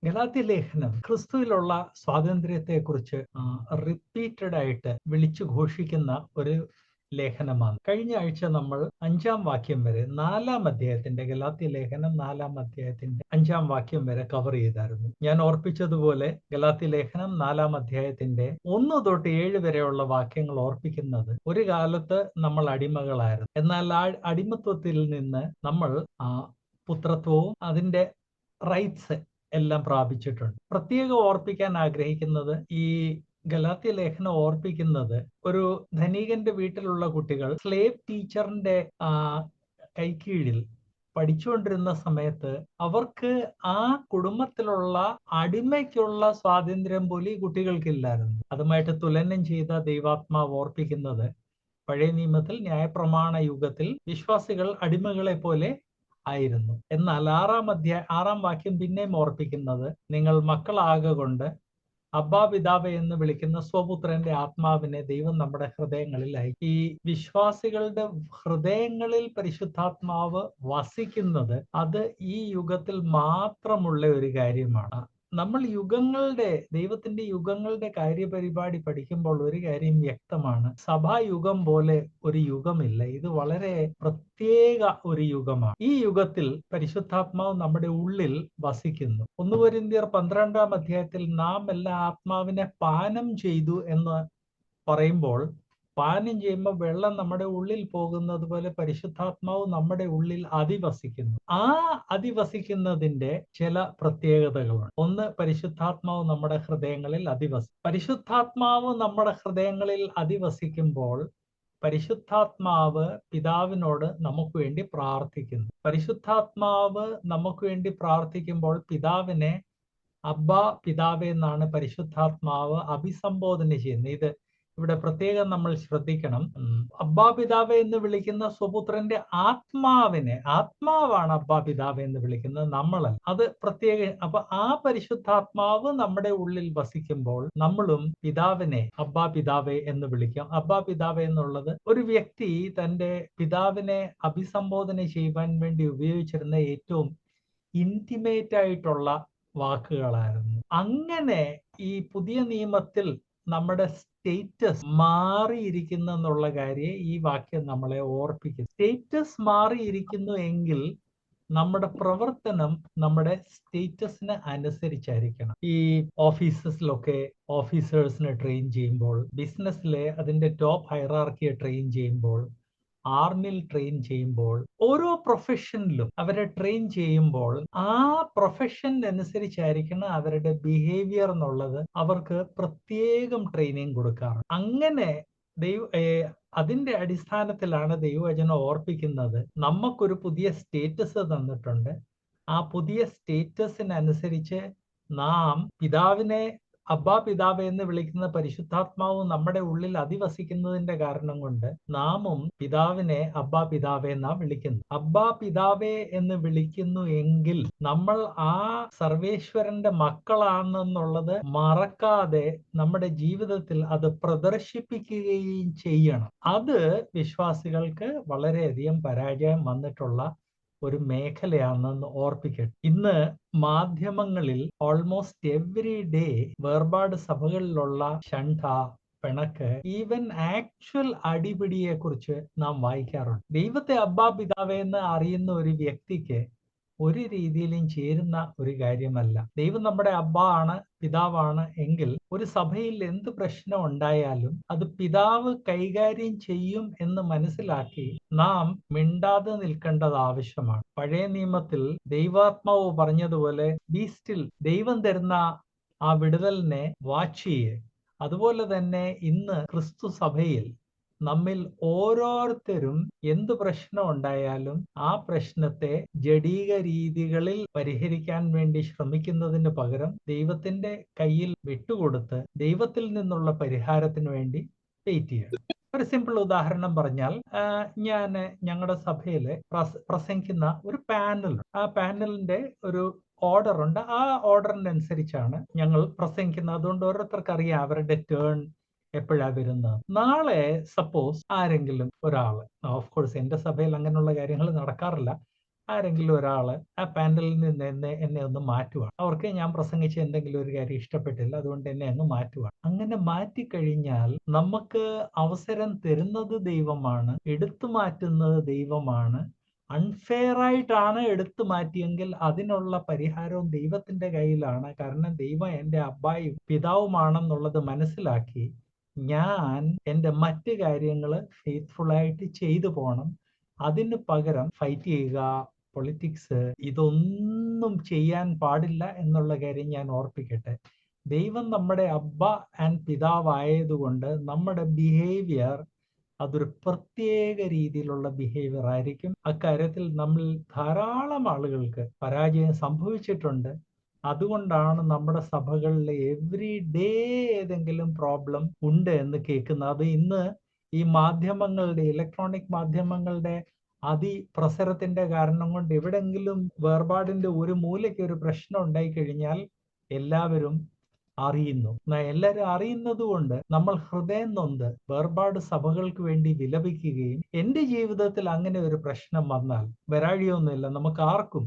ഗലാത്യ ലേഖനം ക്രിസ്തുവിലുള്ള സ്വാതന്ത്ര്യത്തെക്കുറിച്ച് റിപ്പീറ്റഡ് ആയിട്ട് വിളിച്ചു ഘോഷിക്കുന്ന ഒരു ലേഖനമാണ്. കഴിഞ്ഞ ആഴ്ച നമ്മൾ 5-ാം വാക്യം വരെ 4-ാം അധ്യായത്തിന്റെ ഗലാത്യ ലേഖനം 4-ാം അധ്യായത്തിന്റെ 5-ാം വാക്യം വരെ കവർ ചെയ്തായിരുന്നു. ഞാൻ ഓർപ്പിച്ചതുപോലെ ഗലാത്യ ലേഖനം 4-ാം അധ്യായത്തിന്റെ 1 തൊട്ട് 7 വരെയുള്ള വാക്യങ്ങൾ ഓർപ്പിക്കുന്നത് ഒരു കാലത്ത് നമ്മൾ അടിമകളായിരുന്നു. എന്നാൽ ആ അടിമത്വത്തിൽ നിന്ന് നമ്മൾ പുത്രത്വവും അതിന്റെ റൈറ്റ്സ് എല്ലാം പ്രാപിച്ചിട്ടുണ്ട്. പ്രത്യേകം ഓർപ്പിക്കാൻ ആഗ്രഹിക്കുന്നത്, ഈ ഗലാത്യ ലേഖനം ഓർപ്പിക്കുന്നത് ഒരു ധനികന്റെ വീട്ടിലുള്ള കുട്ടികൾ സ്ലേവ് ടീച്ചറിന്റെ കൈക്കീഴിൽ പഠിച്ചുകൊണ്ടിരുന്ന സമയത്ത് അവർക്ക് ആ കുടുംബത്തിലുള്ള അടിമയ്ക്കുള്ള സ്വാതന്ത്ര്യം പോലും ഈ കുട്ടികൾക്കില്ലായിരുന്നു. അതുമായിട്ട് തുലനം ചെയ്ത ദൈവാത്മാവ് ഓർപ്പിക്കുന്നത്, പഴയ നിയമത്തിൽ ന്യായപ്രമാണ യുഗത്തിൽ വിശ്വാസികൾ അടിമകളെ പോലെ ആയിരുന്നു. എന്നാൽ 6-ാം വാക്യം പിന്നെയും ഓർപ്പിക്കുന്നത്, നിങ്ങൾ മക്കളാകൊണ്ട് അബ്ബാ പിതാവേ എന്ന് വിളിക്കുന്ന സ്വപുത്രന്റെ ആത്മാവിനെ ദൈവം നമ്മുടെ ഹൃദയങ്ങളിൽ അയച്ചു. ഈ വിശ്വാസികളുടെ ഹൃദയങ്ങളിൽ പരിശുദ്ധാത്മാവ് വസിക്കുന്നത് അത് ഈ യുഗത്തിൽ മാത്രമുള്ള ഒരു കാര്യമാണ്. നമ്മൾ ദൈവത്തിന്റെ യുഗങ്ങളുടെ കാര്യപരിപാടി പഠിക്കുമ്പോൾ ഒരു കാര്യം വ്യക്തമാണ്: സഭായുഗം പോലെ ഒരു യുഗമില്ല. ഇത് വളരെ പ്രത്യേക ഒരു യുഗമാണ്. ഈ യുഗത്തിൽ പരിശുദ്ധാത്മാവ് നമ്മുടെ ഉള്ളിൽ വസിക്കുന്നു. 1 കൊരിന്ത്യർ 12-ാം അധ്യായത്തിൽ നാം എല്ലാ ആത്മാവിനെ പാനം ചെയ്തു എന്ന് പറയുമ്പോൾ, പാനം ചെയ്യുമ്പോൾ വെള്ളം നമ്മുടെ ഉള്ളിൽ പോകുന്നത് പോലെ പരിശുദ്ധാത്മാവ് നമ്മുടെ ഉള്ളിൽ അധിവസിക്കുന്നു. ആ അധിവസിക്കുന്നതിന്റെ ചില പ്രത്യേകതകളുണ്ട്. ഒന്ന്, പരിശുദ്ധാത്മാവ് നമ്മുടെ ഹൃദയങ്ങളിൽ പരിശുദ്ധാത്മാവ് നമ്മുടെ ഹൃദയങ്ങളിൽ അധിവസിക്കുമ്പോൾ പരിശുദ്ധാത്മാവ് പിതാവിനോട് നമുക്ക് വേണ്ടി പ്രാർത്ഥിക്കുന്നു. പരിശുദ്ധാത്മാവ് നമുക്ക് വേണ്ടി പ്രാർത്ഥിക്കുമ്പോൾ പിതാവിനെ അബ്ബാ പിതാവേ എന്നാണ് പരിശുദ്ധാത്മാവ് അഭിസംബോധന ചെയ്യുന്നത്. ഇത് ഇവിടെ പ്രത്യേകം നമ്മൾ ശ്രദ്ധിക്കണം. അബ്ബാ പിതാവേ എന്ന് വിളിക്കുന്ന സ്വപുത്രന്റെ ആത്മാവാണ് അബ്ബാ പിതാവേ എന്ന് വിളിക്കുന്നത്, നമ്മളല്ല. അത് പ്രത്യേക. അപ്പൊ ആ പരിശുദ്ധാത്മാവ് നമ്മുടെ ഉള്ളിൽ വസിക്കുമ്പോൾ നമ്മളും പിതാവിനെ അബ്ബാ പിതാവേ എന്ന് വിളിക്കും. അബ്ബാ പിതാവേ എന്നുള്ളത് ഒരു വ്യക്തി തന്റെ പിതാവിനെ അഭിസംബോധന ചെയ്യുവാൻ വേണ്ടി ഉപയോഗിച്ചിരുന്ന ഏറ്റവും ഇന്റിമേറ്റ് ആയിട്ടുള്ള വാക്കുകളായിരുന്നു. അങ്ങനെ ഈ പുതിയ നിയമത്തിൽ നമ്മുടെ സ്റ്റേറ്റസ് മാറിയിരിക്കുന്നു എന്നുള്ള കാര്യം ഈ വാക്യം നമ്മളെ ഓർപ്പിക്കുന്നു. സ്റ്റേറ്റസ് മാറിയിരിക്കുന്നു എങ്കിൽ നമ്മുടെ പ്രവർത്തനം നമ്മുടെ സ്റ്റേറ്റസിന് അനുസരിച്ചായിരിക്കണം. ഈ ഓഫീസസിലൊക്കെ ഓഫീസേഴ്സിനെ ട്രെയിൻ ചെയ്യുമ്പോൾ, ബിസിനസ്സിലെ അതിന്റെ ടോപ്പ് ഹൈറാർക്കിയെ ട്രെയിൻ ചെയ്യുമ്പോൾ, ആർമിയിൽ ട്രെയിൻ ചെയ്യുമ്പോൾ, ഓരോ പ്രൊഫഷനിലും അവരെ ട്രെയിൻ ചെയ്യുമ്പോൾ ആ പ്രൊഫഷൻ അനുസരിച്ചായിരിക്കണം അവരുടെ ബിഹേവിയർ എന്നുള്ളത് അവർക്ക് പ്രത്യേകം ട്രെയിനിങ് കൊടുക്കാറുണ്ട്. അങ്ങനെ അതിന്റെ അടിസ്ഥാനത്തിലാണ് ദൈവവചനം ഓർപ്പിക്കുന്നത്, നമുക്കൊരു പുതിയ സ്റ്റേറ്റസ് തന്നിട്ടുണ്ട്. ആ പുതിയ സ്റ്റേറ്റസിനനുസരിച്ച് നാം പിതാവിനെ അബ്ബാ പിതാവേ എന്ന് വിളിക്കുന്ന പരിശുദ്ധാത്മാവ് നമ്മുടെ ഉള്ളിൽ അധിവസിക്കുന്നതിന്റെ കാരണം കൊണ്ട് നാമും പിതാവിനെ അബ്ബാ പിതാവേ എന്നാ വിളിക്കുന്നു. അബ്ബാ പിതാവേ എന്ന് വിളിക്കുന്നു എങ്കിൽ നമ്മൾ ആ സർവേശ്വരന്റെ മക്കളാണെന്നുള്ളത് മറക്കാതെ നമ്മുടെ ജീവിതത്തിൽ അത് പ്രദർശിപ്പിക്കുകയും ചെയ്യണം. അത് വിശ്വാസികൾക്ക് വളരെയധികം പരാജയം വന്നിട്ടുള്ള ഒരു മേഖലയാണെന്ന് ഓർപ്പിക്കട്ടെ. ഇന്ന് മാധ്യമങ്ങളിൽ ഓൾമോസ്റ്റ് എവറി ഡേ വേർപാട് സഭകളിലുള്ള ശണ്ഠ, പിണക്ക്, ഈവൻ ആക്ച്വൽ അടിപിടിയെ കുറിച്ച് നാം വായിക്കാറുണ്ട്. ദൈവത്തെ അബ്ബാ പിതാവേ എന്ന് അറിയുന്ന ഒരു വ്യക്തിക്ക് ഒരു രീതിയിലും ചേരുന്ന ഒരു കാര്യമല്ല. ദൈവം നമ്മുടെ അബ്ബ ആണ്, പിതാവാണ് എങ്കിൽ ഒരു സഭയിൽ എന്ത് പ്രശ്നം ഉണ്ടായാലും അത് പിതാവ് കൈകാര്യം ചെയ്യും എന്ന് മനസ്സിലാക്കി നാം മിണ്ടാതെ നിൽക്കേണ്ടത് ആവശ്യമാണ്. പഴയ നിയമത്തിൽ ദൈവാത്മാവ് പറഞ്ഞതുപോലെ ബി സ്റ്റിൽ, ദൈവം തരുന്ന ആ വിടുതലിനെ വാച്ച് ചെയ്യേ. അതുപോലെ തന്നെ ഇന്ന് ക്രിസ്തു സഭയിൽ നമ്മിൽ ഓരോരുത്തരും എന്ത് പ്രശ്നം ഉണ്ടായാലും ആ പ്രശ്നത്തെ ജഡീക രീതികളിൽ പരിഹരിക്കാൻ വേണ്ടി ശ്രമിക്കുന്നതിന് പകരം ദൈവത്തിന്റെ കയ്യിൽ വിട്ടുകൊടുത്ത് ദൈവത്തിൽ നിന്നുള്ള പരിഹാരത്തിന് വേണ്ടി വെയിറ്റ് ചെയ്യണം. ഒരു സിമ്പിൾ ഉദാഹരണം പറഞ്ഞാൽ, ഞങ്ങളുടെ സഭയിൽ പ്രസംഗിക്കുന്ന ഒരു പാനൽ, ആ പാനലിന്റെ ഒരു ഓർഡർ ഉണ്ട്. ആ ഓർഡറിനനുസരിച്ചാണ് ഞങ്ങൾ പ്രസംഗിക്കുന്നത്. അതുകൊണ്ട് ഓരോരുത്തർക്ക് അറിയാം അവരുടെ ടേൺ എപ്പോഴാ വരുന്നത്. നാളെ സപ്പോസ് ആരെങ്കിലും ഒരാള്, ഓഫ് കോഴ്സ് എന്റെ സഭയിൽ അങ്ങനെയുള്ള കാര്യങ്ങൾ നടക്കാറില്ല, ആരെങ്കിലും ഒരാള് ആ പാനലിൽ നിന്ന് എന്നെ ഒന്ന് മാറ്റുവാണ്. അവർക്ക് ഞാൻ പ്രസംഗിച്ച എന്തെങ്കിലും ഒരു കാര്യം ഇഷ്ടപ്പെട്ടില്ല, അതുകൊണ്ട് എന്നെ അങ്ങ് മാറ്റുവാണ്. അങ്ങനെ മാറ്റിക്കഴിഞ്ഞാൽ നമുക്ക് അവസരം തരുന്നത് ദൈവമാണ്, എടുത്തു മാറ്റുന്നത് ദൈവമാണ്. അൺഫെയർ ആയിട്ടാണ് എടുത്തു മാറ്റിയെങ്കിൽ അതിനുള്ള പരിഹാരവും ദൈവത്തിന്റെ കയ്യിലാണ്. കാരണം ദൈവം എൻ്റെ അബ്ബായും പിതാവുമാണെന്നുള്ളത് മനസ്സിലാക്കി ഞാൻ എൻ്റെ മറ്റ് കാര്യങ്ങൾ ഫെയ്ത്ത്ഫുൾ ആയിട്ട് ചെയ്തു പോകണം. അതിന് പകരം ഫൈറ്റ് ചെയ്യുക, പൊളിറ്റിക്സ്, ഇതൊന്നും ചെയ്യാൻ പാടില്ല എന്നുള്ള കാര്യം ഞാൻ ഓർപ്പിക്കട്ടെ. ദൈവം നമ്മുടെ അബ്ബ ആൻഡ് പിതാവായതുകൊണ്ട് നമ്മുടെ ബിഹേവിയർ അതൊരു പ്രത്യേക രീതിയിലുള്ള ബിഹേവിയർ ആയിരിക്കും. അക്കാര്യത്തിൽ നമ്മൾ ധാരാളം ആളുകൾക്ക് പരാജയം സംഭവിച്ചിട്ടുണ്ട്. അതുകൊണ്ടാണ് നമ്മുടെ സഭകളിൽ എവറി ഡേ ഏതെങ്കിലും പ്രോബ്ലം ഉണ്ട് എന്ന് കേൾക്കുന്നത്. അത് ഇന്ന് ഈ മാധ്യമങ്ങളുടെ, ഇലക്ട്രോണിക് മാധ്യമങ്ങളുടെ അതിപ്രസരത്തിന്റെ കാരണം കൊണ്ട് എവിടെങ്കിലും വേർപാടിന്റെ ഒരു മൂലയ്ക്ക് ഒരു പ്രശ്നം ഉണ്ടായി കഴിഞ്ഞാൽ എല്ലാവരും അറിയുന്നു. എല്ലാവരും അറിയുന്നത് കൊണ്ട് നമ്മൾ ഹൃദയം നൊന്ത് വേർപാട് സഭകൾക്ക് വേണ്ടി വിലപിക്കുകയും, എൻ്റെ ജീവിതത്തിൽ അങ്ങനെ ഒരു പ്രശ്നം വന്നാൽ, വരാഴിയൊന്നുമില്ല, നമുക്ക് ആർക്കും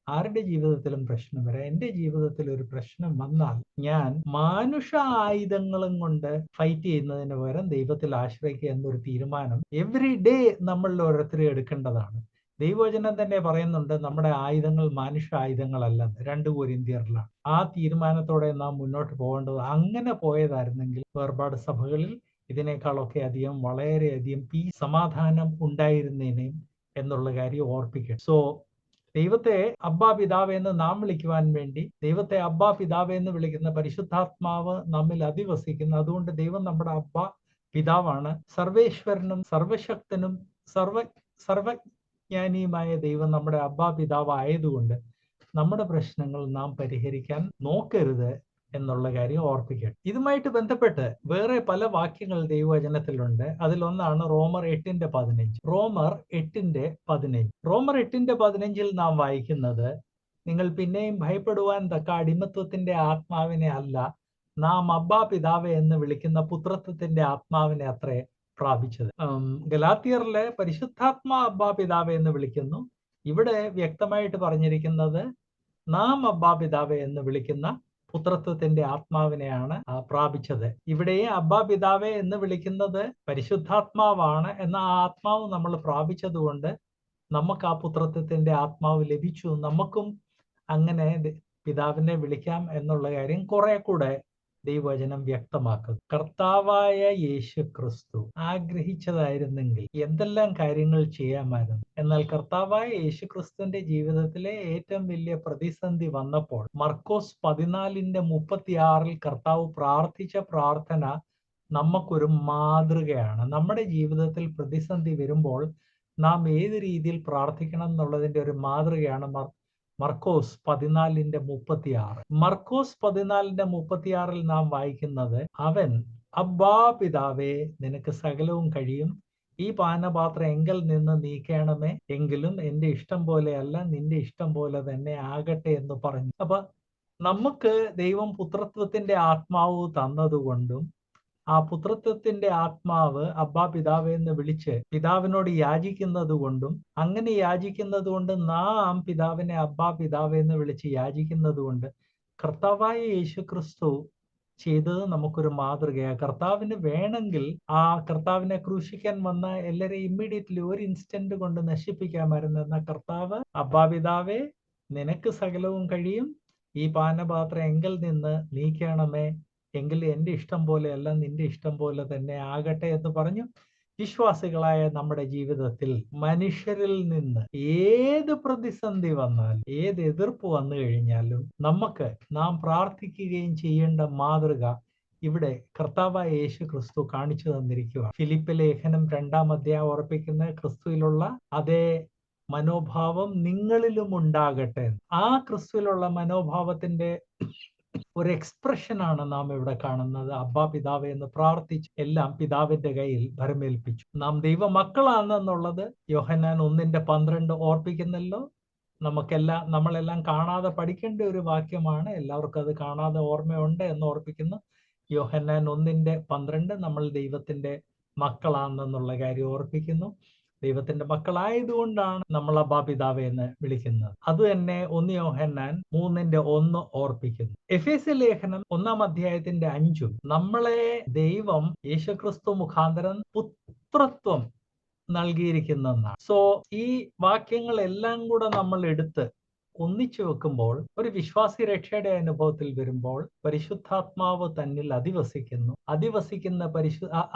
ആരുടെ ജീവിതത്തിലും പ്രശ്നം വരാം, എൻ്റെ ജീവിതത്തിൽ ഒരു പ്രശ്നം വന്നാൽ ഞാൻ മാനുഷ ആയുധങ്ങളും കൊണ്ട് ഫൈറ്റ് ചെയ്യുന്നതിന് പകരം ദൈവത്തിൽ ആശ്രയിക്കുക എന്നൊരു തീരുമാനം എവറി ഡേ നമ്മളിൽ ഓരോരുത്തരും എടുക്കേണ്ടതാണ്. ദൈവവചനം തന്നെ പറയുന്നുണ്ട് നമ്മുടെ ആയുധങ്ങൾ മാനുഷ ആയുധങ്ങളല്ലെന്ന്, 2 കൊരിന്ത്യരിലാണ്. ആ തീരുമാനത്തോടെ നാം മുന്നോട്ട് പോകേണ്ടത്. അങ്ങനെ പോയതായിരുന്നെങ്കിൽ വേർപാട് സഭകളിൽ ഇതിനേക്കാളൊക്കെ അധികം, വളരെയധികം സമാധാനം ഉണ്ടായിരുന്നേനേയും എന്നുള്ള കാര്യം ഓർപ്പിക്കണം. സോ ദൈവത്തെ അബ്ബാ പിതാവ് എന്ന് നാം വിളിക്കുവാൻ വേണ്ടി ദൈവത്തെ അബ്ബാ പിതാവ് എന്ന് വിളിക്കുന്ന പരിശുദ്ധാത്മാവ് നമ്മിൽ അധിവസിക്കുന്നു. അതുകൊണ്ട് ദൈവം നമ്മുടെ അബ്ബാ പിതാവാണ്. സർവേശ്വരനും സർവശക്തനും സർവജ്ഞാനിയുമായ ദൈവം നമ്മുടെ അബ്ബാ പിതാവ് ആയതുകൊണ്ട് നമ്മുടെ പ്രശ്നങ്ങൾ നാം പരിഹരിക്കാൻ നോക്കരുത് എന്നുള്ള കാര്യം ഓർപ്പിക്കണം. ഇതുമായിട്ട് ബന്ധപ്പെട്ട് വേറെ പല വാക്യങ്ങൾ ദൈവവചനത്തിലുണ്ട്. അതിലൊന്നാണ് റോമർ 8:15. റോമർ 8:15 നാം വായിക്കുന്നത്, നിങ്ങൾ പിന്നെയും ഭയപ്പെടുവാൻ തക്ക അടിമത്വത്തിന്റെ ആത്മാവിനെ അല്ല, നാം അബ്ബാ പിതാവെ എന്ന് വിളിക്കുന്ന പുത്രത്വത്തിന്റെ ആത്മാവിനെ അത്രേ പ്രാപിച്ചത്. ഗലാത്യറിലെ പരിശുദ്ധാത്മാ അബ്ബാ പിതാവെ എന്ന് വിളിക്കുന്നു. ഇവിടെ വ്യക്തമായിട്ട് പറഞ്ഞിരിക്കുന്നത് നാം അബ്ബാ പിതാവെ എന്ന് വിളിക്കുന്ന പുത്രത്വത്തിന്റെ ആത്മാവിനെയാണ് പ്രാപിച്ചത്. ഇവിടെ അബ്ബാ പിതാവെ എന്ന് വിളിക്കുന്നത് പരിശുദ്ധാത്മാവാണ്. എന്ന ആ ആത്മാവ് നമ്മൾ പ്രാപിച്ചത് കൊണ്ട് നമുക്ക് ആ പുത്രത്വത്തിന്റെ ആത്മാവ് ലഭിച്ചു. നമുക്കും അങ്ങനെ പിതാവിനെ വിളിക്കാം എന്നുള്ള കാര്യം കുറെ കൂടെ ദൈവവചനം വ്യക്തമാക്കുന്നു. കർത്താവായ യേശു ക്രിസ്തു ആഗ്രഹിച്ചതായിരുന്നെങ്കിൽ എന്തെല്ലാം കാര്യങ്ങൾ ചെയ്യാമായിരുന്നു. എന്നാൽ കർത്താവായ യേശു ക്രിസ്തുവിന്റെ ജീവിതത്തിലെ ഏറ്റവും വലിയ പ്രതിസന്ധി വന്നപ്പോൾ മർക്കോസ് 14:36 കർത്താവ് പ്രാർത്ഥിച്ച പ്രാർത്ഥന നമുക്കൊരു മാതൃകയാണ്. നമ്മുടെ ജീവിതത്തിൽ പ്രതിസന്ധി വരുമ്പോൾ നാം ഏത് രീതിയിൽ പ്രാർത്ഥിക്കണം എന്നുള്ളതിന്റെ ഒരു മാതൃകയാണ് മർക്കോസ് 14:36. മർക്കോസ് 14:36 നാം വായിക്കുന്നത്, അവൻ അബ്ബാ പിതാവേ നിനക്ക് സകലവും കഴിയും, ഈ പാനപാത്രം എങ്കിൽ നിന്ന് നീക്കണമേ, എങ്കിലും എൻ്റെ ഇഷ്ടം പോലെയല്ല നിന്റെ ഇഷ്ടം പോലെ തന്നെ ആകട്ടെ എന്ന് പറഞ്ഞു. അപ്പൊ നമുക്ക് ദൈവം പുത്രത്വത്തിന്റെ ആത്മാവ് തന്നതുകൊണ്ടും ആ പുത്രത്വത്തിന്റെ ആത്മാവ് അബ്ബാ പിതാവെ എന്ന് വിളിച്ച് പിതാവിനോട് യാചിക്കുന്നത് കൊണ്ടും, അങ്ങനെ യാചിക്കുന്നത് കൊണ്ട് നാം പിതാവിനെ അബ്ബാ പിതാവെ എന്ന് വിളിച്ച് യാചിക്കുന്നത് കൊണ്ട് കർത്താവായ യേശു ക്രിസ്തു ചെയ്തത് നമുക്കൊരു മാതൃകയാണ്. കർത്താവിന് വേണമെങ്കിൽ ആ കർത്താവിനെ ക്രൂശിക്കാൻ വന്ന എല്ലാവരെയും ഇമ്മീഡിയറ്റ്ലി ഒരു ഇൻസ്റ്റന്റ് കൊണ്ട് നശിപ്പിക്കാമായിരുന്നു. എന്നാൽ കർത്താവ് അബ്ബാ പിതാവേ നിനക്ക് സകലവും കഴിയും, ഈ പാനപാത്രം എങ്കിൽ നിന്ന് നീക്കണമേ, എങ്കിൽ എൻ്റെ ഇഷ്ടം പോലെയല്ല നിന്റെ ഇഷ്ടം പോലെ തന്നെ ആകട്ടെ എന്ന് പറഞ്ഞു. വിശ്വാസികളായ നമ്മുടെ ജീവിതത്തിൽ മനുഷ്യരിൽ നിന്ന് ഏത് പ്രതിസന്ധി വന്നാലും ഏത് എതിർപ്പ് വന്നു കഴിഞ്ഞാലും നാം പ്രാർത്ഥിക്കുകയും ചെയ്യേണ്ട മാതൃക ഇവിടെ കർത്താവായ യേശു ക്രിസ്തു കാണിച്ചു തന്നിരിക്കുക. ഫിലിപ്പ് ലേഖനം 2-ാം അധ്യായം ഉറപ്പിക്കുന്ന ക്രിസ്തുവിലുള്ള അതേ മനോഭാവം നിങ്ങളിലും ഉണ്ടാകട്ടെ. ആ ക്രിസ്തുവിലുള്ള മനോഭാവത്തിന്റെ ഒരു എക്സ്പ്രഷനാണ് നാം ഇവിടെ കാണുന്നത്. അബ്ബാ പിതാവെ എന്ന് പ്രാർത്ഥിച്ച് എല്ലാം പിതാവിന്റെ കയ്യിൽ ഭരമേൽപ്പിച്ചു. നാം ദൈവമക്കളാണെന്നുള്ളത് യോഹന്നാൻ 1:12 ഓർപ്പിക്കുന്നല്ലോ. നമ്മളെല്ലാം കാണാതെ പഠിക്കേണ്ട ഒരു വാക്യമാണ്. എല്ലാവർക്കും അത് കാണാതെ ഓർമ്മയുണ്ട് എന്ന് ഓർപ്പിക്കുന്നു. യോഹന്നാൻ 1:12 നമ്മൾ ദൈവത്തിന്റെ മക്കളാണെന്നുള്ള കാര്യം ഓർപ്പിക്കുന്നു. ദൈവത്തിന്റെ മക്കളായതുകൊണ്ടാണ് നമ്മൾ അബ്ബാ പിതാവേ എന്ന് വിളിക്കുന്നത്. അത് തന്നെ 1 യോഹന്നാൻ 3:1 ഓർപ്പിക്കുന്നു. എഫേസ്യ ലേഖനം 1-5 നമ്മളെ ദൈവം യേശുക്രിസ്തു മുഖാന്തരം പുത്രത്വം നൽകിയിരിക്കുന്നതാണ്. സോ ഈ വാക്യങ്ങളെല്ലാം കൂടെ നമ്മൾ എടുത്ത് ഒന്നിച്ചു വെക്കുമ്പോൾ ഒരു വിശ്വാസി രക്ഷയുടെ അനുഭവത്തിൽ വരുമ്പോൾ പരിശുദ്ധാത്മാവ് തന്നിൽ അധിവസിക്കുന്ന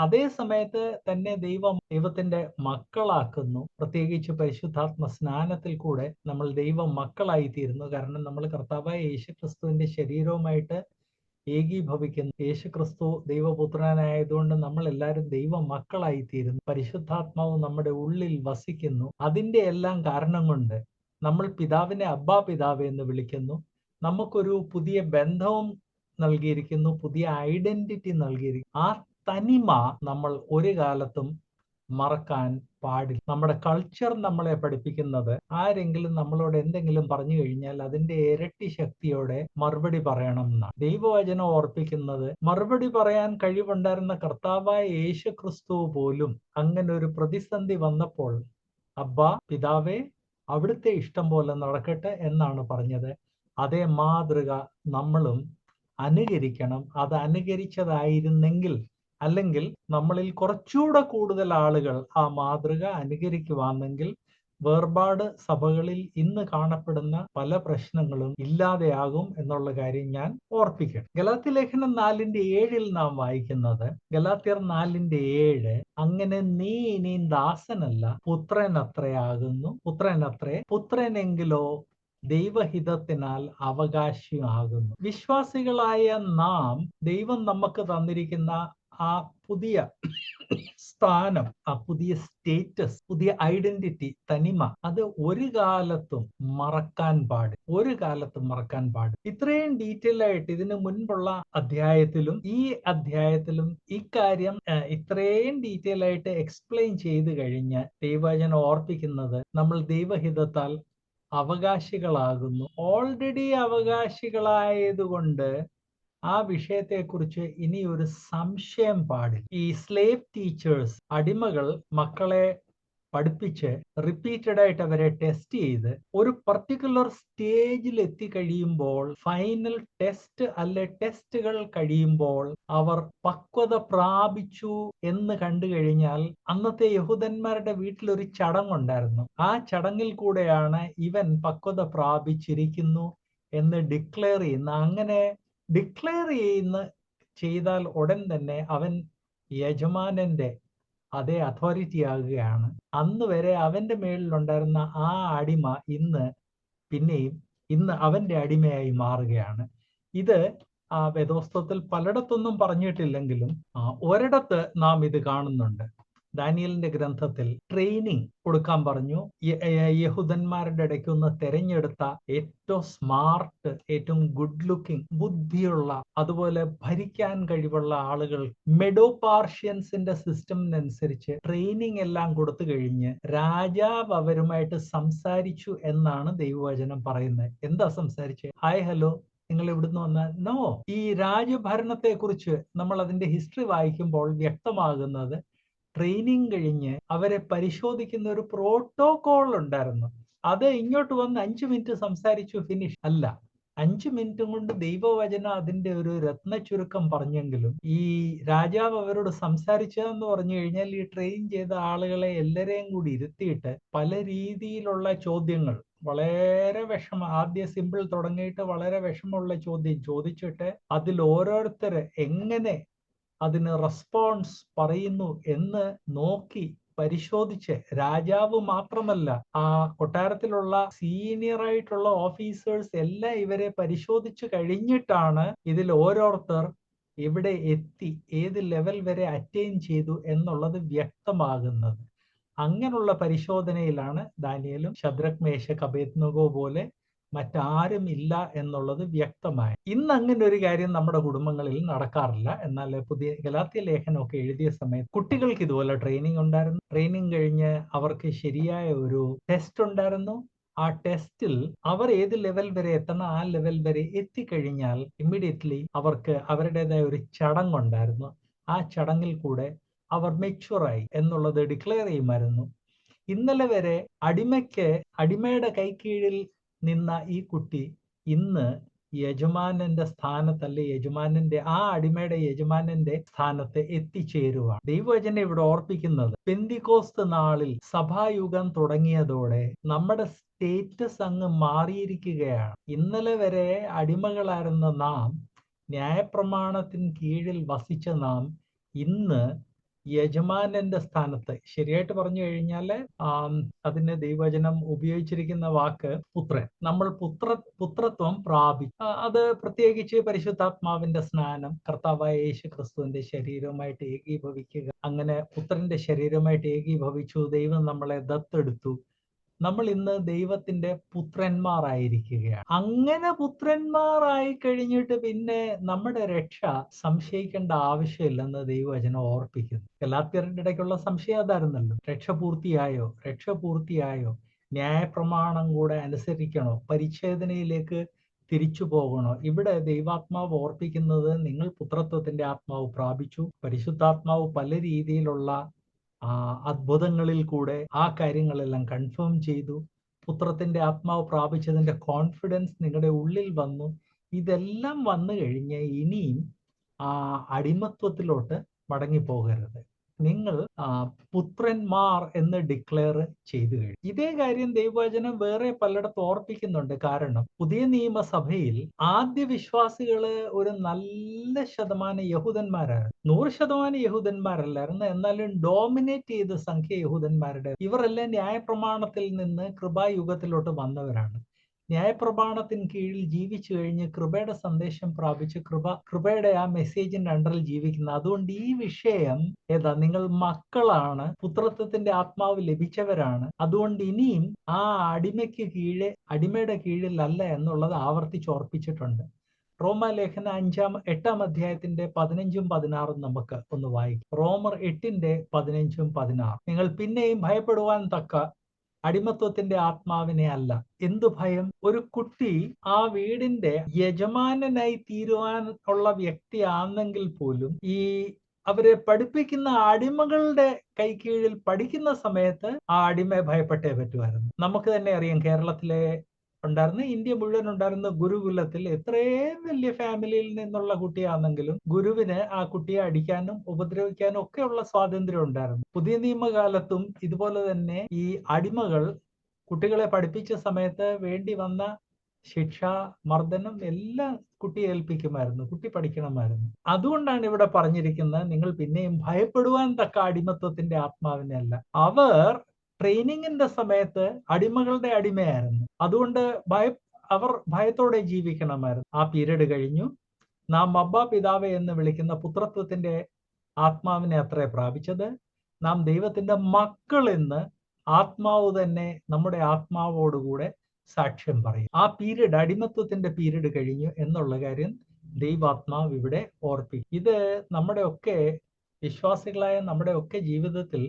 അതേ സമയത്ത് തന്നെ ദൈവത്തിന്റെ മക്കളാക്കുന്നു. പ്രത്യേകിച്ച് പരിശുദ്ധാത്മ സ്നാനത്തിൽ കൂടെ നമ്മൾ ദൈവ മക്കളായി തീരുന്നു. കാരണം നമ്മൾ കർത്താവായ യേശുക്രിസ്തുവിന്റെ ശരീരവുമായിട്ട് ഏകീഭവിക്കുന്നു. യേശുക്രിസ്തു ദൈവപുത്രനായതുകൊണ്ട് നമ്മൾ എല്ലാവരും ദൈവ മക്കളായി തീരുന്നു. പരിശുദ്ധാത്മാവ് നമ്മുടെ ഉള്ളിൽ വസിക്കുന്നു. അതിന്റെ എല്ലാം കാരണം കൊണ്ട് നമ്മൾ പിതാവിനെ അബ്ബാ പിതാവ് എന്ന് വിളിക്കുന്നു. നമുക്കൊരു പുതിയ ബന്ധവും നൽകിയിരിക്കുന്നു, പുതിയ ഐഡന്റിറ്റി നൽകിയിരിക്കുന്നു. ആ തനിമ നമ്മൾ ഒരു കാലത്തും മറക്കാൻ പാടില്ല. നമ്മുടെ കൾച്ചർ നമ്മളെ പഠിപ്പിക്കുന്നത് ആരെങ്കിലും നമ്മളോട് എന്തെങ്കിലും പറഞ്ഞു കഴിഞ്ഞാൽ അതിന്റെ ഇരട്ടി ശക്തിയോടെ മറുപടി പറയണം എന്നാണ്. ദൈവവചനം ഓർപ്പിക്കുന്നത് മറുപടി പറയാൻ കഴിവുണ്ടായിരുന്ന കർത്താവായ യേശു ക്രിസ്തു പോലും അങ്ങനെ ഒരു പ്രതിസന്ധി വന്നപ്പോൾ അബ്ബാ പിതാവേ അവിടുത്തെ ഇഷ്ടം പോലെ നടക്കട്ടെ എന്നാണ് പറഞ്ഞത്. അതേ മാതൃക നമ്മളും അനുകരിക്കണം. അത് അനുകരിച്ചതായിരുന്നെങ്കിൽ, അല്ലെങ്കിൽ നമ്മളിൽ കുറച്ചുകൂടെ കൂടുതൽ ആളുകൾ ആ മാതൃക അനുകരിക്കുവാണെങ്കിൽ വേർപാട് സഭകളിൽ ഇന്ന് കാണപ്പെടുന്ന പല പ്രശ്നങ്ങളും ഇല്ലാതെയാകും എന്നുള്ള കാര്യം ഞാൻ ഓർപ്പിക്കണം. ഗലാത്യ ലേഖനം 4:7 നാം വായിക്കുന്നത്, ഗലാത്യർ 4:7, അങ്ങനെ നീ ഇനി ദാസനല്ല പുത്രനത്രയാകുന്നു, പുത്രനെങ്കിലോ ദൈവഹിതത്തിനാൽ അവകാശിയാകുന്നു. വിശ്വാസികളായ നാം ദൈവം നമുക്ക് തന്നിരിക്കുന്ന ആ പുതിയ സ്ഥാനം, ആ പുതിയ സ്റ്റേറ്റസ്, പുതിയ ഐഡന്റിറ്റി, തനിമ, അത് ഒരു കാലത്തും മറക്കാൻ പാടില്ല. ഇത്രയും ഡീറ്റെയിൽ ആയിട്ട് ഇതിനു മുൻപുള്ള അധ്യായത്തിലും ഈ അധ്യായത്തിലും ഇക്കാര്യം ഇത്രയും ഡീറ്റെയിൽ ആയിട്ട് എക്സ്പ്ലെയിൻ ചെയ്ത് കഴിഞ്ഞ് ദൈവവചനം ഓർപ്പിക്കുന്നത് നമ്മൾ ദൈവഹിതത്താൽ അവകാശികളാകുന്നു. ഓൾറെഡി അവകാശികളായതുകൊണ്ട് ആ വിഷയത്തെക്കുറിച്ച് ഇനി ഒരു സംശയം പാടില്ല. ഈ സ്ലേവ് ടീച്ചേഴ്സ്, അടിമകൾ മക്കളെ പഠിപ്പിച്ച് റിപ്പീറ്റഡ് ആയിട്ട് അവരെ ടെസ്റ്റ് ചെയ്ത് ഒരു പർട്ടിക്കുലർ സ്റ്റേജിൽ എത്തിക്കഴിയുമ്പോൾ, ഫൈനൽ ടെസ്റ്റ് അല്ലെ ടെസ്റ്റുകൾ കഴിയുമ്പോൾ അവർ പക്വത പ്രാപിച്ചു എന്ന് കണ്ടു കഴിഞ്ഞാൽ, അന്നത്തെ യഹൂദന്മാരുടെ വീട്ടിലൊരു ചടങ്ങുണ്ടായിരുന്നു. ആ ചടങ്ങിൽ കൂടെയാണ് ഇവൻ പക്വത പ്രാപിച്ചിരിക്കുന്നു എന്ന് ഡിക്ലെയർ ചെയ്യുന്ന. അങ്ങനെ ഡിക്ലെയർ ചെയ്താൽ ഉടൻ തന്നെ അവൻ യജമാനന്റെ അതേ അതോറിറ്റി ആകുകയാണ്. അന്ന് വരെ അവന്റെ മേളിലുണ്ടായിരുന്ന ആ അടിമ ഇന്ന് അവന്റെ അടിമയായി മാറുകയാണ്. ഇത് വേദോസ്തവത്തിൽ പലയിടത്തൊന്നും പറഞ്ഞിട്ടില്ലെങ്കിലും ഒരിടത്ത് നാം ഇത് കാണുന്നുണ്ട്. ദാനിയേലിന്റെ ഗ്രന്ഥത്തിൽ ട്രെയിനിങ് കൊടുക്കാൻ പറഞ്ഞു. യഹൂദന്മാരുടെ ഇടയ്ക്കൊന്ന് തെരഞ്ഞെടുത്ത ഏറ്റവും സ്മാർട്ട്, ഏറ്റവും ഗുഡ് ലുക്കിംഗ്, ബുദ്ധിയുള്ള, അതുപോലെ ഭരിക്കാൻ കഴിവുള്ള ആളുകൾ മെഡോപാർഷ്യൻസിന്റെ സിസ്റ്റമിനനുസരിച്ച് ട്രെയിനിങ് എല്ലാം കൊടുത്തു കഴിഞ്ഞ് രാജാവ് അവരുമായിട്ട് സംസാരിച്ചു എന്നാണ് ദൈവവചനം പറയുന്നത്. എന്താ സംസാരിച്ചത്? ഹായ് ഹലോ, നിങ്ങൾ ഇവിടുന്ന് വന്നാൽ? നോ. ഈ രാജഭരണത്തെ കുറിച്ച് നമ്മൾ അതിന്റെ ഹിസ്റ്ററി വായിക്കുമ്പോൾ വ്യക്തമാകുന്നത് ട്രെയിനിങ് കഴിഞ്ഞ് അവരെ പരിശോധിക്കുന്ന ഒരു പ്രോട്ടോകോൾ ഉണ്ടായിരുന്നു. അത് ഇങ്ങോട്ട് വന്ന് 5 മിനിറ്റ് സംസാരിച്ചു ഫിനിഷ് അല്ല. 5 മിനിറ്റും കൊണ്ട് ദൈവവചനം അതിന്റെ ഒരു രത്ന ചുരുക്കം പറഞ്ഞെങ്കിലും ഈ രാജാവ് അവരോട് സംസാരിച്ചതെന്ന് പറഞ്ഞു കഴിഞ്ഞാൽ ഈ ട്രെയിൻ ചെയ്ത ആളുകളെ എല്ലാരെയും കൂടി ഇരുത്തിയിട്ട് പല രീതിയിലുള്ള ചോദ്യങ്ങൾ, വളരെ ആദ്യം സിമ്പിൾ തുടങ്ങിയിട്ട് വളരെ വിഷമമുള്ള ചോദ്യം ചോദിച്ചിട്ട് അതിൽ ഓരോരുത്തര് എങ്ങനെ അതിന് റെസ്പോൺസ് പറയുന്നു എന്ന് നോക്കി പരിശോധിച്ച്, രാജാവ് മാത്രമല്ല ആ കൊട്ടാരത്തിലുള്ള സീനിയർ ആയിട്ടുള്ള ഓഫീസേഴ്സ് എല്ലാം ഇവരെ പരിശോധിച്ചു കഴിഞ്ഞിട്ടാണ് ഇതിൽ ഓരോരുത്തർ എവിടെ എത്തി, ഏത് ലെവൽ വരെ അറ്റൈൻ ചെയ്തു എന്നുള്ളത് വ്യക്തമാകുന്നത്. അങ്ങനെയുള്ള പരിശോധനയിലാണ് ദാനിയേലും ശദ്രക്, മേശക്, അബേദ്നെഗോ പോലെ മറ്റാരും ഇല്ല എന്നുള്ളത് വ്യക്തമായി. ഇന്ന് അങ്ങനെ ഒരു കാര്യം നമ്മുടെ കുടുംബങ്ങളിൽ നടക്കാറില്ല. എന്നാൽ പുതിയ ഗലാത്യ ലേഖനമൊക്കെ എഴുതിയ സമയത്ത് കുട്ടികൾക്ക് ഇതുപോലെ ട്രെയിനിങ് ഉണ്ടായിരുന്നു. ട്രെയിനിങ് കഴിഞ്ഞ് അവർക്ക് ശരിയായ ഒരു ടെസ്റ്റ് ഉണ്ടായിരുന്നു. ആ ടെസ്റ്റിൽ അവർ ഏത് ലെവൽ വരെ എത്തണം, ആ ലെവൽ വരെ എത്തിക്കഴിഞ്ഞാൽ ഇമ്മീഡിയറ്റ്ലി അവർക്ക് അവരുടേതായ ഒരു ചടങ്ങുണ്ടായിരുന്നു. ആ ചടങ്ങിൽ കൂടെ അവർ മെച്യൂറായി എന്നുള്ളത് ഡിക്ലെയർ ചെയ്യുമായിരുന്നു. ഇന്നലെ വരെ അടിമയുടെ കൈക്കീഴിൽ നിന്ന ഈ കുട്ടി ഇന്ന് യജമാനന്റെ സ്ഥാനത്തല്ല, അടിമയുടെ യജമാനന്റെ സ്ഥാനത്ത് എത്തിച്ചേരുവാണ്. ദൈവവചനം ഇവിടെ ഓർപ്പിക്കുന്നത് പെന്തിക്കോസ്ത് നാളിൽ സഭായുഗം തുടങ്ങിയതോടെ നമ്മുടെ സ്റ്റേറ്റസ് അങ്ങ് മാറിയിരിക്കുകയാണ്. ഇന്നലെ വരെ അടിമകളായിരുന്ന നാം, ന്യായപ്രമാണത്തിന് കീഴിൽ വസിച്ച നാം, ഇന്ന് യജമാനന്റെ സ്ഥാനത്ത്, ശരിയായിട്ട് പറഞ്ഞു കഴിഞ്ഞാൽ അതിന് ദൈവവചനം ഉപയോഗിച്ചിരിക്കുന്ന വാക്ക് പുത്രൻ. നമ്മൾ പുത്രത്വം പ്രാപിച്ചു. അത് പ്രത്യേകിച്ച് പരിശുദ്ധാത്മാവിന്റെ സ്നാനം, കർത്താവായ യേശു ക്രിസ്തുവിന്റെ ശരീരവുമായിട്ട് ഏകീഭവിക്കുക, അങ്ങനെ പുത്രന്റെ ശരീരവുമായിട്ട് ഏകീഭവിച്ചു. ദൈവം നമ്മളെ ദത്തെടുത്തു. നമ്മൾ ഇന്ന് ദൈവത്തിന്റെ പുത്രന്മാരായിരിക്കുകയാണ്. അങ്ങനെ പുത്രന്മാരായി കഴിഞ്ഞിട്ട് പിന്നെ നമ്മുടെ രക്ഷ സംശയിക്കേണ്ട ആവശ്യമില്ലെന്ന് ദൈവവചനം ഓർപ്പിക്കുന്നു. ഗലാത്യരുടെ ഇടയ്ക്കുള്ള സംശയം അതായിരുന്നല്ലോ, രക്ഷ പൂർത്തിയായോ, ന്യായപ്രമാണം കൂടെ അനുസരിക്കണോ, പരിച്ഛേദനയിലേക്ക് തിരിച്ചു പോകണോ? ഇവിടെ ദൈവാത്മാവ് ഓർപ്പിക്കുന്നത്, നിങ്ങൾ പുത്രത്വത്തിന്റെ ആത്മാവ് പ്രാപിച്ചു. പരിശുദ്ധാത്മാവ് പല രീതിയിലുള്ള അത്ഭുതങ്ങളിൽ കൂടെ ആ കാര്യങ്ങളെല്ലാം കൺഫേം ചെയ്തു. പുത്രത്തിന്റെ ആത്മാവ് പ്രാപിച്ചതിന്റെ കോൺഫിഡൻസ് നിങ്ങളുടെ ഉള്ളിൽ വന്നു. ഇതെല്ലാം വന്നു കഴിഞ്ഞ് ഇനിയും അടിമത്വത്തിലോട്ട് മടങ്ങിപ്പോകരുത്. നിങ്ങൾ പുത്രന്മാർ എന്ന് ഡിക്ലെയർ ചെയ്തു കഴിഞ്ഞു. ഇതേ കാര്യം ദൈവവചനം വേറെ പലയിടത്തും ഓർപ്പിക്കുന്നുണ്ട്. കാരണം പുതിയ നിയമസഭയിൽ ആദ്യ വിശ്വാസികള് ഒരു നല്ല ശതമാനം യഹൂദന്മാരായിരുന്നു. 100% യഹൂദന്മാരല്ലായിരുന്നു, എന്നാലും ഡോമിനേറ്റ് ചെയ്ത സംഖ്യ യഹൂദന്മാരുടെ. ഇവരെല്ലാം ന്യായപ്രമാണത്തിൽ നിന്ന് കൃപായുഗത്തിലോട്ട് വന്നവരാണ്. ന്യായപ്രമാണത്തിന് കീഴിൽ ജീവിച്ചു കഴിഞ്ഞ് കൃപയുടെ സന്ദേശം പ്രാപിച്ച് കൃപയുടെ ആ മെസ്സേജിന്റെ അണ്ടറിൽ ജീവിക്കുന്ന. അതുകൊണ്ട് ഈ വിഷയം നിങ്ങൾ മക്കളാണ്, പുത്രത്വത്തിന്റെ ആത്മാവ് ലഭിച്ചവരാണ്. അതുകൊണ്ട് ഇനിയും ആ അടിമയുടെ കീഴിലല്ല എന്നുള്ളത് ആവർത്തിച്ചോർപ്പിച്ചിട്ടുണ്ട്. റോമാലേഖന 8-ാം അധ്യായത്തിന്റെ 15-16 നമുക്ക് ഒന്ന് വായിക്കാം. റോമർ 8-15-16. നിങ്ങൾ പിന്നെയും ഭയപ്പെടുവാൻ തക്ക അടിമത്വത്തിന്റെ ആത്മാവിനെ അല്ല. എന്തു ഭയം? ഒരു കുട്ടി ആ വീടിന്റെ യജമാനനായി തീരുവാനുള്ള വ്യക്തിയാണെങ്കിൽ പോലും അവരെ പഠിപ്പിക്കുന്ന അടിമകളുടെ കൈക്കീഴിൽ പഠിക്കുന്ന സമയത്ത് ആ അടിമയെ ഭയപ്പെട്ടേ പറ്റുമായിരുന്നു. നമുക്ക് തന്നെ അറിയാം, കേരളത്തിലെ ഉണ്ടായിരുന്ന, ഇന്ത്യ മുഴുവൻ ഉണ്ടായിരുന്ന ഗുരുകുലത്തിൽ എത്രയും വലിയ ഫാമിലിയിൽ നിന്നുള്ള കുട്ടിയാണെങ്കിലും ഗുരുവിന് ആ കുട്ടിയെ അടിക്കാനും ഉപദ്രവിക്കാനും ഒക്കെയുള്ള സ്വാതന്ത്ര്യം ഉണ്ടായിരുന്നു. പുതിയ നിയമകാലത്തും ഇതുപോലെ തന്നെ ഈ അടിമകൾ കുട്ടികളെ പഠിപ്പിച്ച സമയത്ത് വേണ്ടി വന്ന ശിക്ഷ, മർദ്ദനം എല്ലാം കുട്ടിയെ ഏൽപ്പിക്കുമായിരുന്നു. കുട്ടി പഠിക്കണമായിരുന്നു. അതുകൊണ്ടാണ് ഇവിടെ പറഞ്ഞിരിക്കുന്നത്, നിങ്ങൾ പിന്നെയും ഭയപ്പെടുവാൻ തക്ക അടിമത്വത്തിന്റെ ആത്മാവിനെ അല്ല. അവർ ട്രെയിനിങ്ങിന്റെ സമയത്ത് അടിമകളുടെ അടിമയായിരുന്നു. അതുകൊണ്ട് അവർ ഭയത്തോടെ ജീവിക്കണമായിരുന്നു. ആ പീരീഡ് കഴിഞ്ഞു. നാം അബ്ബാ പിതാവേ എന്ന് വിളിക്കുന്ന പുത്രത്വത്തിന്റെ ആത്മാവിനെ അത്രേ പ്രാപിച്ചത്. നാം ദൈവത്തിന്റെ മക്കൾ എന്ന് ആത്മാവ് തന്നെ നമ്മുടെ ആത്മാവോടുകൂടെ സാക്ഷ്യം പറയും. ആ പീരീഡ്, അടിമത്വത്തിന്റെ പീരീഡ് കഴിഞ്ഞു എന്നുള്ള കാര്യം ദൈവാത്മാവ് ഇവിടെ ഓർപ്പിക്കും. ഇത് വിശ്വാസികളായ നമ്മുടെ ഒക്കെ ജീവിതത്തിൽ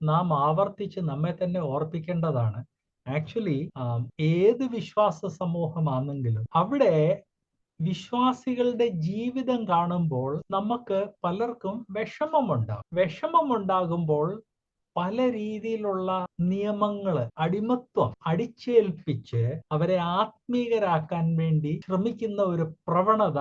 നാം ആവർത്തിച്ച് നമ്മെ തന്നെ ഓർപ്പിക്കേണ്ടതാണ്. ആക്ച്വലി ഏത് വിശ്വാസ സമൂഹമാണെങ്കിലും അവിടെ വിശ്വാസികളുടെ ജീവിതം കാണുമ്പോൾ നമുക്ക് പലർക്കും വിഷമമുണ്ടാകുമ്പോൾ പല രീതിയിലുള്ള നിയമങ്ങള്, അടിമത്വം അടിച്ചേൽപ്പിച്ച് അവരെ ആത്മീകരാക്കാൻ വേണ്ടി ശ്രമിക്കുന്ന ഒരു പ്രവണത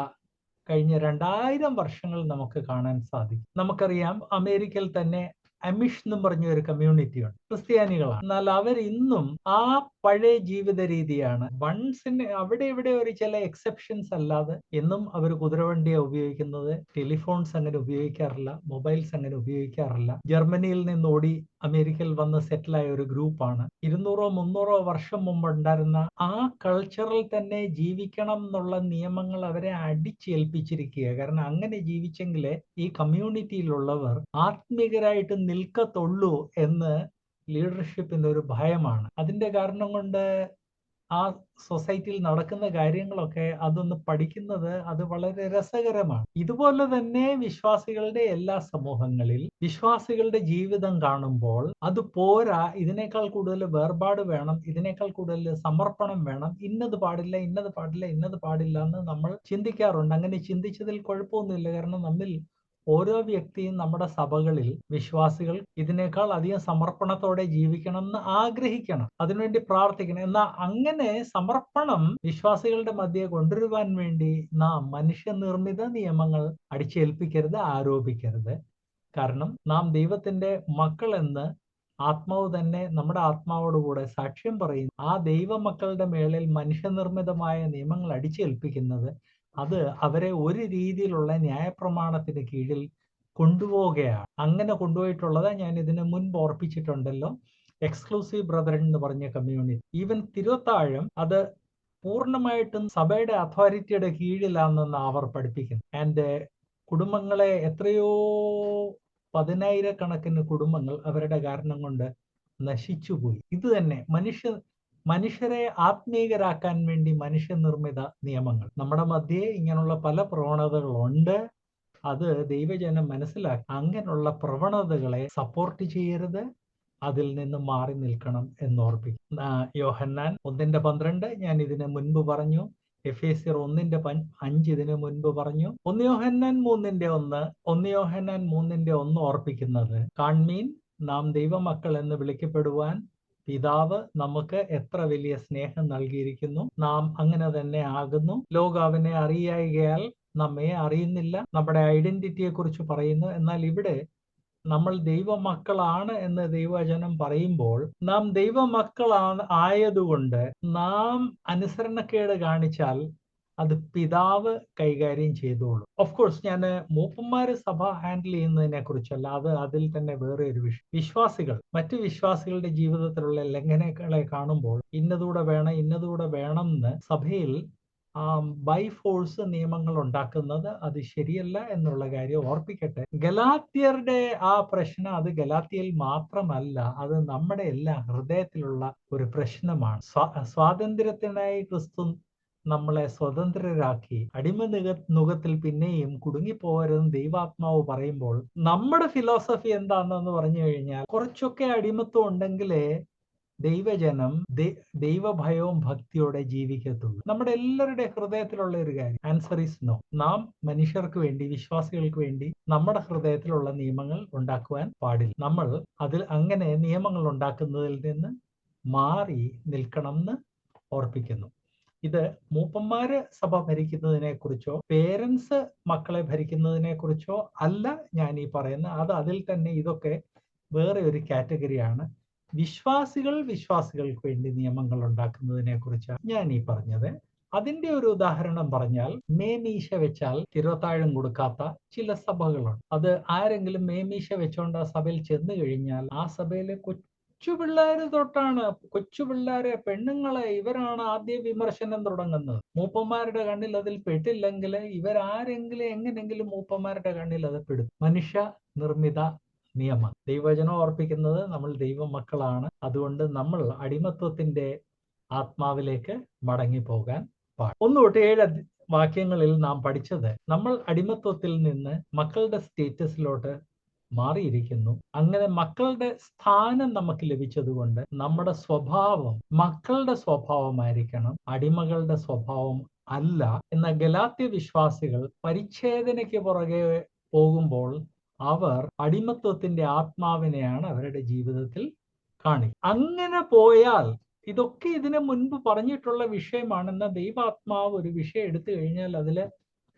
കഴിഞ്ഞ 2000 വർഷങ്ങൾ നമുക്ക് കാണാൻ സാധിക്കും. നമുക്കറിയാം, അമേരിക്കയിൽ തന്നെ അമിഷ് എന്ന് പറഞ്ഞ ഒരു കമ്മ്യൂണിറ്റി ഉണ്ട്, ക്രിസ്ത്യാനികളാണ്. എന്നാൽ അവരിന്നും ആ പഴയ ജീവിത രീതിയാണ്. അവിടെ ഇവിടെ ഒരു ചില എക്സെപ്ഷൻസ് അല്ലാതെ എന്നും അവർ കുതിരവണ്ടിയാണ് ഉപയോഗിക്കുന്നത്. ടെലിഫോൺസ് അങ്ങനെ ഉപയോഗിക്കാറില്ല, മൊബൈൽസ് അങ്ങനെ ഉപയോഗിക്കാറില്ല. ജർമ്മനിയിൽ നിന്ന് ഓടി അമേരിക്കയിൽ വന്ന് സെറ്റിലായ ഒരു ഗ്രൂപ്പാണ്. 200-300 വർഷം മുമ്പ് ഉണ്ടായിരുന്ന ആ കൾച്ചറിൽ തന്നെ ജീവിക്കണം എന്നുള്ള നിയമങ്ങൾ അവരെ അടിച്ചേൽപ്പിച്ചിരിക്കുക. കാരണം അങ്ങനെ ജീവിച്ചെങ്കിലേ ഈ കമ്മ്യൂണിറ്റിയിലുള്ളവർ ആത്മീകരായിട്ട് നിൽക്കത്തുള്ളൂ എന്ന് ലീഡർഷിപ്പിന്റെ ഒരു ഭയമാണ്. അതിന്റെ കാരണം കൊണ്ട് ആ സൊസൈറ്റിയിൽ നടക്കുന്ന കാര്യങ്ങളൊക്കെ അതൊന്ന് പഠിക്കുന്നത് അത് വളരെ രസകരമാണ്. ഇതുപോലെ തന്നെ വിശ്വാസികളുടെ എല്ലാ സമൂഹങ്ങളിൽ വിശ്വാസികളുടെ ജീവിതം കാണുമ്പോൾ അത് പോരാ, ഇതിനേക്കാൾ കൂടുതൽ വേർപാട് വേണം, ഇതിനേക്കാൾ കൂടുതൽ സമർപ്പണം വേണം, ഇന്നത് പാടില്ല എന്ന് നമ്മൾ ചിന്തിക്കാറുണ്ട്. അങ്ങനെ ചിന്തിച്ചതിൽ കുഴപ്പമൊന്നുമില്ല. കാരണം നമ്മിൽ ഓരോ വ്യക്തിയും നമ്മുടെ സഭകളിൽ വിശ്വാസികൾ ഇതിനേക്കാൾ അധികം സമർപ്പണത്തോടെ ജീവിക്കണം എന്ന് ആഗ്രഹിക്കണം, അതിനുവേണ്ടി പ്രാർത്ഥിക്കണം. എന്നാൽ അങ്ങനെ സമർപ്പണം വിശ്വാസികളുടെ മധ്യേ കൊണ്ടുവരുവാൻ വേണ്ടി നാം മനുഷ്യനിർമ്മിത നിയമങ്ങൾ അടിച്ചേൽപ്പിക്കരുത്, ആരോപിക്കരുത്. കാരണം നാം ദൈവത്തിന്റെ മക്കൾ എന്ന് ആത്മാവ് തന്നെ നമ്മുടെ ആത്മാവോടുകൂടെ സാക്ഷ്യം പറയുന്നു. ആ ദൈവമക്കളുടെ മേളിൽ മനുഷ്യനിർമ്മിതമായ നിയമങ്ങൾ അടിച്ചേൽപ്പിക്കുന്നത് അത് അവരെ ഒരു രീതിയിലുള്ള ന്യായപ്രമാണത്തിന് കീഴിൽ കൊണ്ടുപോവുകയാണ്. അങ്ങനെ കൊണ്ടുപോയിട്ടുള്ളത് ഞാൻ ഇതിനു മുൻപ് ഓർപ്പിച്ചിട്ടുണ്ടല്ലോ. എക്സ്ക്ലൂസീവ് ബ്രദറൻ എന്ന് പറഞ്ഞ കമ്മ്യൂണിറ്റി, ഈവൻ തിരുവത്താഴം അത് പൂർണ്ണമായിട്ടും സഭയുടെ അതോറിറ്റിയുടെ കീഴിലാണെന്ന് അവർ പഠിപ്പിക്കുന്നു. ആൻഡ് കുടുംബങ്ങളെ എത്രയോ 10,000-കണക്കിന് കുടുംബങ്ങൾ അവരുടെ കാരണം കൊണ്ട് നശിച്ചുപോയി. ഇത് തന്നെ മനുഷ്യരെ ആത്മീകരാക്കാൻ വേണ്ടി മനുഷ്യനിർമ്മിത നിയമങ്ങൾ. നമ്മുടെ മധ്യേ ഇങ്ങനെയുള്ള പല പ്രവണതകളുണ്ട്. അത് ദൈവജനം മനസ്സിലാക്കി അങ്ങനെയുള്ള പ്രവണതകളെ സപ്പോർട്ട് ചെയ്യരുത്, അതിൽ നിന്ന് മാറി നിൽക്കണം എന്നോർപ്പിക്കും. യോഹന്നാൻ 1:12 ഞാൻ ഇതിന് മുൻപ് പറഞ്ഞു. എഫേസ്യർ 1:5 ഇതിന് മുൻപ് പറഞ്ഞു. 1 യോഹന്നാൻ 3:1 1 യോഹന്നാൻ 3:1 ഓർപ്പിക്കുന്നത്, കാൺമീൻ നാം ദൈവമക്കൾ എന്ന് വിളിക്കപ്പെടുവാൻ പിതാവ് നമുക്ക് എത്ര വലിയ സ്നേഹം നൽകിയിരിക്കുന്നു, നാം അങ്ങനെ തന്നെ ആകുന്നു. ലോകം അവനെ അറിയായികയാൽ നമ്മെ അറിയുന്നില്ല. നമ്മുടെ ഐഡന്റിറ്റിയെ കുറിച്ച് പറയുന്നു. എന്നാൽ ഇവിടെ നമ്മൾ ദൈവമക്കളാണ് എന്ന് ദൈവവചനം പറയുമ്പോൾ നാം ദൈവമക്കളാണ് ആയതുകൊണ്ട് നാം അനുസരണക്കേട് കാണിച്ചാൽ അത് പിതാവ് കൈകാര്യം ചെയ്തോളൂ. ഓഫ് കോഴ്സ് ഞാൻ മൂപ്പന്മാര് സഭ ഹാൻഡിൽ ചെയ്യുന്നതിനെ കുറിച്ചല്ല, അത് അതിൽ തന്നെ വേറെ ഒരു വിഷയം. വിശ്വാസികൾ മറ്റു വിശ്വാസികളുടെ ജീവിതത്തിലുള്ള ലംഘനങ്ങളെ കാണുമ്പോൾ ഇന്നതൂടെ വേണം എന്ന് സഭയിൽ ബൈ ഫോഴ്സ് നിയമങ്ങൾ ഉണ്ടാക്കുന്നത് അത് ശരിയല്ല എന്നുള്ള കാര്യം ഓർപ്പിക്കട്ടെ. ഗലാത്യരുടെ ആ പ്രശ്നം അത് ഗലാത്യയിൽ മാത്രമല്ല, അത് നമ്മുടെ എല്ലാ ഹൃദയത്തിലുള്ള ഒരു പ്രശ്നമാണ്. സ്വാതന്ത്ര്യത്തിനായി ക്രിസ്തു നമ്മളെ സ്വതന്ത്രരാക്കി അടിമ നുഖത്തിൽ പിന്നെയും കുടുങ്ങിപ്പോകരുതെന്ന് ദൈവാത്മാവ് പറയുമ്പോൾ നമ്മുടെ ഫിലോസഫി എന്താണെന്ന് പറഞ്ഞു കഴിഞ്ഞാൽ കുറച്ചൊക്കെ അടിമത്വം ഉണ്ടെങ്കിലേ ദൈവജനം ദൈവഭയവും ഭക്തിയോടെ ജീവിക്കത്തുള്ളൂ. നമ്മുടെ എല്ലാവരുടെ ഹൃദയത്തിലുള്ള ഒരു കാര്യം ആൻസർ ഈസ് നോ. നാം മനുഷ്യർക്ക് വേണ്ടി, വിശ്വാസികൾക്ക് വേണ്ടി നമ്മുടെ ഹൃദയത്തിലുള്ള നിയമങ്ങൾ ഉണ്ടാക്കുവാൻ പാടില്ല. നമ്മൾ അതിൽ അങ്ങനെ നിയമങ്ങൾ ഉണ്ടാക്കുന്നതിൽ നിന്ന് മാറി നിൽക്കണമെന്ന് ഓർപ്പിക്കുന്നു. ഇത് മൂപ്പന്മാര് സഭ ഭരിക്കുന്നതിനെ കുറിച്ചോ പേരൻസ് മക്കളെ ഭരിക്കുന്നതിനെ കുറിച്ചോ അല്ല ഞാൻ ഈ പറയുന്നത്. അത് അതിൽ തന്നെ ഇതൊക്കെ വേറെ ഒരു കാറ്റഗറിയാണ്. വിശ്വാസികൾക്ക് വേണ്ടി നിയമങ്ങൾ ഉണ്ടാക്കുന്നതിനെ കുറിച്ചാണ് ഞാൻ ഈ പറഞ്ഞത്. അതിന്റെ ഒരു ഉദാഹരണം പറഞ്ഞാൽ, മേമീശ വെച്ചാൽ തിരുവത്താഴം കൊടുക്കാത്ത ചില സഭകളുണ്ട്. അത് ആരെങ്കിലും മേമീശ വെച്ചോണ്ട് ആ സഭയിൽ ചെന്ന് കഴിഞ്ഞാൽ ആ സഭയിലെ കൊച്ചു പിള്ളേര് തൊട്ടാണ്, കൊച്ചു പിള്ളേരെ, പെണ്ണുങ്ങളെ, ഇവരാണ് ആദ്യ വിമർശനം തുടങ്ങുന്നത്. മൂപ്പന്മാരുടെ കണ്ണിൽ അതിൽ പെട്ടില്ലെങ്കിൽ ഇവരാരെങ്കിലും എങ്ങനെങ്കിലും മൂപ്പന്മാരുടെ കണ്ണിൽ അത് പെടും. മനുഷ്യ നിർമ്മിത നിയമം. ദൈവവചനം ഓർപ്പിക്കുന്നത് നമ്മൾ ദൈവമക്കളാണ്, അതുകൊണ്ട് നമ്മൾ അടിമത്വത്തിന്റെ ആത്മാവിലേക്ക് മടങ്ങിപ്പോകാൻ പാടില്ല. 1 തൊട്ട് 7 വാക്യങ്ങളിൽ നാം പഠിച്ചത്, നമ്മൾ അടിമത്വത്തിൽ നിന്ന് മക്കളുടെ സ്റ്റേറ്റസിലോട്ട് മാറിയിരിക്കുന്നു. അങ്ങനെ മക്കളുടെ സ്ഥാനം നമുക്ക് ലഭിച്ചതുകൊണ്ട് നമ്മുടെ സ്വഭാവം മക്കളുടെ സ്വഭാവമായിരിക്കണം, അടിമകളുടെ സ്വഭാവം അല്ല എന്ന ഗലാത്യ വിശ്വാസികൾ പരിച്ഛേദനയ്ക്ക് പുറകെ പോകുമ്പോൾ അവർ അടിമത്വത്തിന്റെ ആത്മാവിനെയാണ് അവരുടെ ജീവിതത്തിൽ കാണിക്കുക. അങ്ങനെ പോയാൽ ഇതൊക്കെ ഇതിനു മുൻപ് പറഞ്ഞിട്ടുള്ള വിഷയമാണെന്ന ദൈവാത്മാവ് ഒരു വിഷയം എടുത്തു കഴിഞ്ഞാൽ അതില്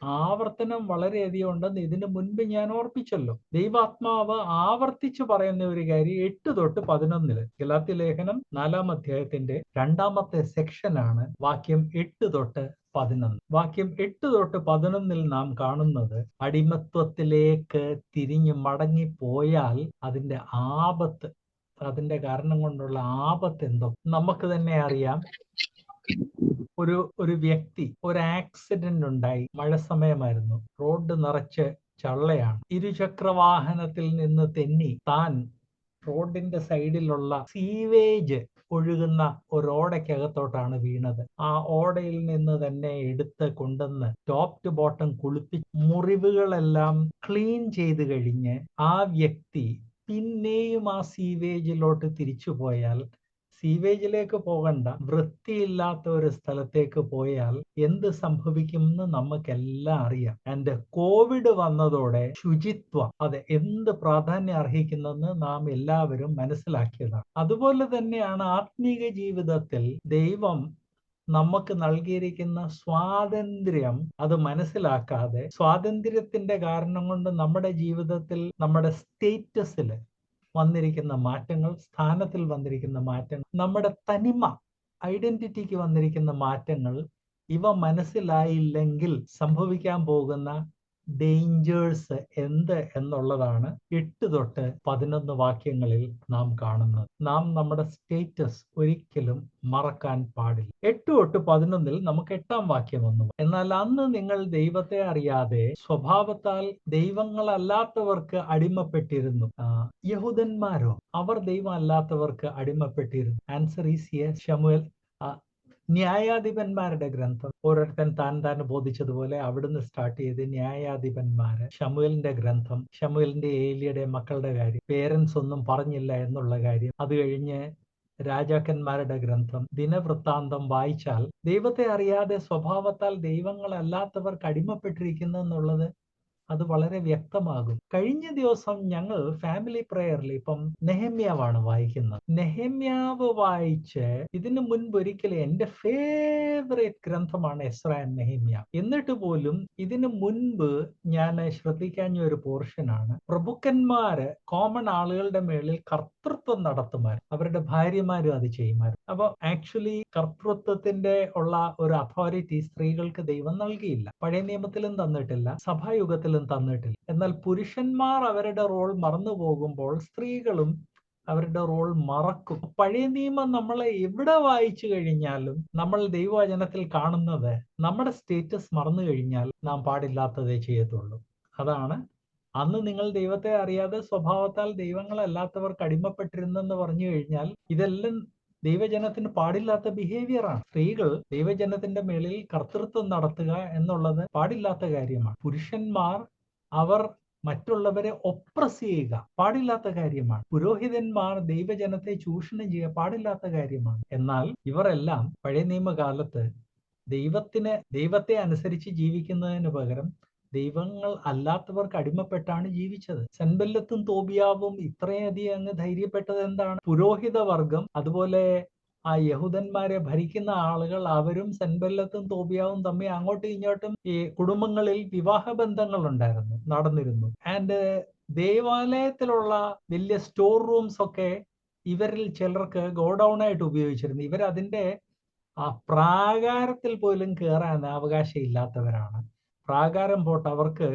ആവർത്തനം വളരെയധികം ഉണ്ടെന്ന് ഇതിനു മുൻപ് ഞാൻ ഓർപ്പിച്ചല്ലോ. ദൈവാത്മാവ് ആവർത്തിച്ചു പറയുന്ന ഒരു കാര്യം 8 തൊട്ട് 11 ഗലാത്യ ലേഖനം 4-ാം അധ്യായത്തിന്റെ 2-ാമത്തെ സെക്ഷനാണ് വാക്യം 8 തൊട്ട് 11. വാക്യം 8 തൊട്ട് 11 നാം കാണുന്നത് അടിമത്വത്തിലേക്ക് തിരിഞ്ഞു മടങ്ങിപ്പോയാൽ അതിന്റെ ആപത്ത്, അതിന്റെ കാരണം കൊണ്ടുള്ള ആപത്ത് എന്തോ നമുക്ക് തന്നെ അറിയാം. ഒരു വ്യക്തി, ഒരു ആക്സിഡന്റ് ഉണ്ടായി, മഴ സമയമായിരുന്നു, റോഡ് നിറച്ച് ചള്ളയാണ്. ഇരുചക്രവാഹനത്തിൽ നിന്ന് തെന്നി താൻ റോഡിന്റെ സൈഡിലുള്ള സീവേജ് ഒഴുകുന്ന ഒരു ഓടയ്ക്കകത്തോട്ടാണ് വീണത്. ആ ഓടയിൽ നിന്ന് തന്നെ എടുത്ത് കൊണ്ടുവന്ന് ടോപ്പ് ടു ബോട്ടം കുളിപ്പിച്ച് മുറിവുകളെല്ലാം ക്ലീൻ ചെയ്ത് കഴിഞ്ഞ് ആ വ്യക്തി പിന്നെയും ആ സീവേജിലോട്ട് തിരിച്ചു പോയാൽ സീവേജിലേക്ക് പോകണ്ട, വൃത്തിയില്ലാത്ത ഒരു സ്ഥലത്തേക്ക് പോയാൽ എന്ത് സംഭവിക്കുമെന്ന് നമുക്കെല്ലാം അറിയാം. ആൻഡ് കോവിഡ് വന്നതോടെ ശുചിത്വം അത് എന്ത് പ്രാധാന്യം അർഹിക്കുന്നെന്ന് നാം എല്ലാവരും മനസ്സിലാക്കിയതാണ്. അതുപോലെ തന്നെയാണ് ആത്മീക ജീവിതത്തിൽ ദൈവം നമുക്ക് നൽകിയിരിക്കുന്ന സ്വാതന്ത്ര്യം അത് മനസ്സിലാക്കാതെ, സ്വാതന്ത്ര്യത്തിന്റെ കാരണം കൊണ്ട് നമ്മുടെ ജീവിതത്തിൽ നമ്മുടെ സ്റ്റേറ്റസിൽ വന്നിരിക്കുന്ന മാറ്റങ്ങൾ, സ്ഥാനത്തിൽ വന്നിരിക്കുന്ന മാറ്റങ്ങൾ, നമ്മുടെ തനിമ ഐഡന്റിറ്റിക്ക് വന്നിരിക്കുന്ന മാറ്റങ്ങൾ, ഇവ മനസ്സിലായില്ലെങ്കിൽ സംഭവിക്കാൻ പോകുന്ന ഡേഞ്ചേഴ്സ് എന്ത് എന്നുള്ളതാണ് 8 തൊട്ട് 11 വാക്യങ്ങളിൽ നാം കാണുന്നത്. നാം നമ്മുടെ സ്റ്റേറ്റസ് ഒരിക്കലും മറക്കാൻ പാടില്ല. 8 തൊട്ട് 11 നമുക്ക് 8-ാം വാക്യം ഒന്ന്. എന്നാൽ അന്ന് നിങ്ങൾ ദൈവത്തെ അറിയാതെ സ്വഭാവത്താൽ ദൈവങ്ങളല്ലാത്തവർക്ക് അടിമപ്പെട്ടിരുന്നു. യഹൂദന്മാരോ? അവർ ദൈവം അല്ലാത്തവർക്ക് അടിമപ്പെട്ടിരുന്നു. Answer is yes. ശമൂവേൽ ന്യായാധിപന്മാരുടെ ഗ്രന്ഥം ഓരോരുത്തൻ താൻ ബോധിച്ചതുപോലെ അവിടുന്ന് സ്റ്റാർട്ട് ചെയ്ത് ന്യായാധിപന്മാര്, ശമൂവേലിന്റെ ഗ്രന്ഥം, ശമൂവേലിന്റെ ഏലിയുടെ മക്കളുടെ കാര്യം, പേരൻസ് ഒന്നും പറഞ്ഞില്ല എന്നുള്ള കാര്യം, അത് കഴിഞ്ഞ് രാജാക്കന്മാരുടെ ഗ്രന്ഥം, ദിനവൃത്താന്തം വായിച്ചാൽ ദൈവത്തെ അറിയാതെ സ്വഭാവത്താൽ ദൈവങ്ങളല്ലാത്തവർക്ക് അടിമപ്പെട്ടിരിക്കുന്നു എന്നുള്ളത് അത് വളരെ വ്യക്തമാകും. കഴിഞ്ഞ ദിവസം ഞങ്ങൾ ഫാമിലി പ്രേയറിൽ ഇപ്പം നെഹമ്യാവാണ് വായിക്കുന്നത്. നെഹമ്യാവ് വായിച്ച് ഇതിനു മുൻപ് ഒരിക്കലും എന്റെ ഫേവറേറ്റ് ഗ്രന്ഥമാണ് എസ്രാ ആൻഡ് നെഹമ്യ. എന്നിട്ട് പോലും ഇതിനു മുൻപ് ഞാൻ ശ്രദ്ധിക്കാഞ്ഞ ഒരു പോർഷനാണ്, പ്രഭുക്കന്മാര് കോമൺ ആളുകളുടെ മേളിൽ കർത്തൃത്വം നടത്തുമാർ, അവരുടെ ഭാര്യമാരും അത് ചെയ്യുമാർ. അപ്പൊ ആക്ച്വലി കർത്തൃത്വത്തിന്റെ ഉള്ള ഒരു അതോറിറ്റി സ്ത്രീകൾക്ക് ദൈവം നൽകിയില്ല. പഴയ നിയമത്തിലും തന്നിട്ടില്ല, സഭായുഗത്തിലും തന്നിട്ടില്ല. എന്നാൽ പുരുഷന്മാർ അവരുടെ റോൾ മറന്നു പോകുമ്പോൾ സ്ത്രീകളും അവരുടെ റോൾ മറക്കും. പഴയ നിയമം നമ്മളെ എവിടെ വായിച്ചു കഴിഞ്ഞാലും നമ്മൾ ദൈവവചനത്തിൽ കാണുന്നത് നമ്മുടെ സ്റ്റേറ്റസ് മറന്നു കഴിഞ്ഞാൽ നാം പാടില്ലാത്തതേ ചെയ്യത്തുള്ളൂ. അതാണ് അന്ന് നിങ്ങൾ ദൈവത്തെ അറിയാതെ സ്വഭാവത്താൽ ദൈവങ്ങളല്ലാത്തവർക്ക് അടിമപ്പെട്ടിരുന്നെന്ന് പറഞ്ഞു കഴിഞ്ഞാൽ ഇതെല്ലാം ദൈവജനത്തിന് പാടില്ലാത്ത ബിഹേവിയറാണ്. സ്ത്രീകൾ ദൈവജനത്തിന്റെ മേളിൽ കർത്തൃത്വം നടത്തുക എന്നുള്ളത് പാടില്ലാത്ത കാര്യമാണ്. പുരുഷന്മാർ അവർ മറ്റുള്ളവരെ ഒപ്രസ് ചെയ്യുക പാടില്ലാത്ത കാര്യമാണ്. പുരോഹിതന്മാർ ദൈവജനത്തെ ചൂഷണം ചെയ്യുക പാടില്ലാത്ത കാര്യമാണ്. എന്നാൽ ഇവരെല്ലാം പഴയ നിയമകാലത്ത് ദൈവത്തെ അനുസരിച്ച് ജീവിക്കുന്നതിന് പകരം ദൈവങ്ങൾ അല്ലാത്തവർക്ക് അടിമപ്പെട്ടാണ് ജീവിച്ചത്. സൻബല്ലത്തും തോബിയാവും ഇത്രയധികം അങ്ങ് ധൈര്യപ്പെട്ടത് എന്താണ്? പുരോഹിത വർഗം, അതുപോലെ ആ യഹൂദന്മാരെ ഭരിക്കുന്ന ആളുകൾ, അവരും സൻബല്ലത്തും തോബിയാവും തമ്മിൽ അങ്ങോട്ടും ഇങ്ങോട്ടും ഈ കുടുംബങ്ങളിൽ വിവാഹ ബന്ധങ്ങൾ നടന്നിരുന്നു. ആൻഡ് ദേവാലയത്തിലുള്ള വലിയ സ്റ്റോർ റൂംസ് ഒക്കെ ഇവരിൽ ചിലർക്ക് ഗോഡൌൺ ആയിട്ട് ഉപയോഗിച്ചിരുന്നു. ഇവരതിന്റെ ആ പ്രാകാരത്തിൽ പോലും കയറാൻ അവകാശം ഇല്ലാത്തവരാണ്. പ്രാകാരം പോട്ട് അവർക്ക്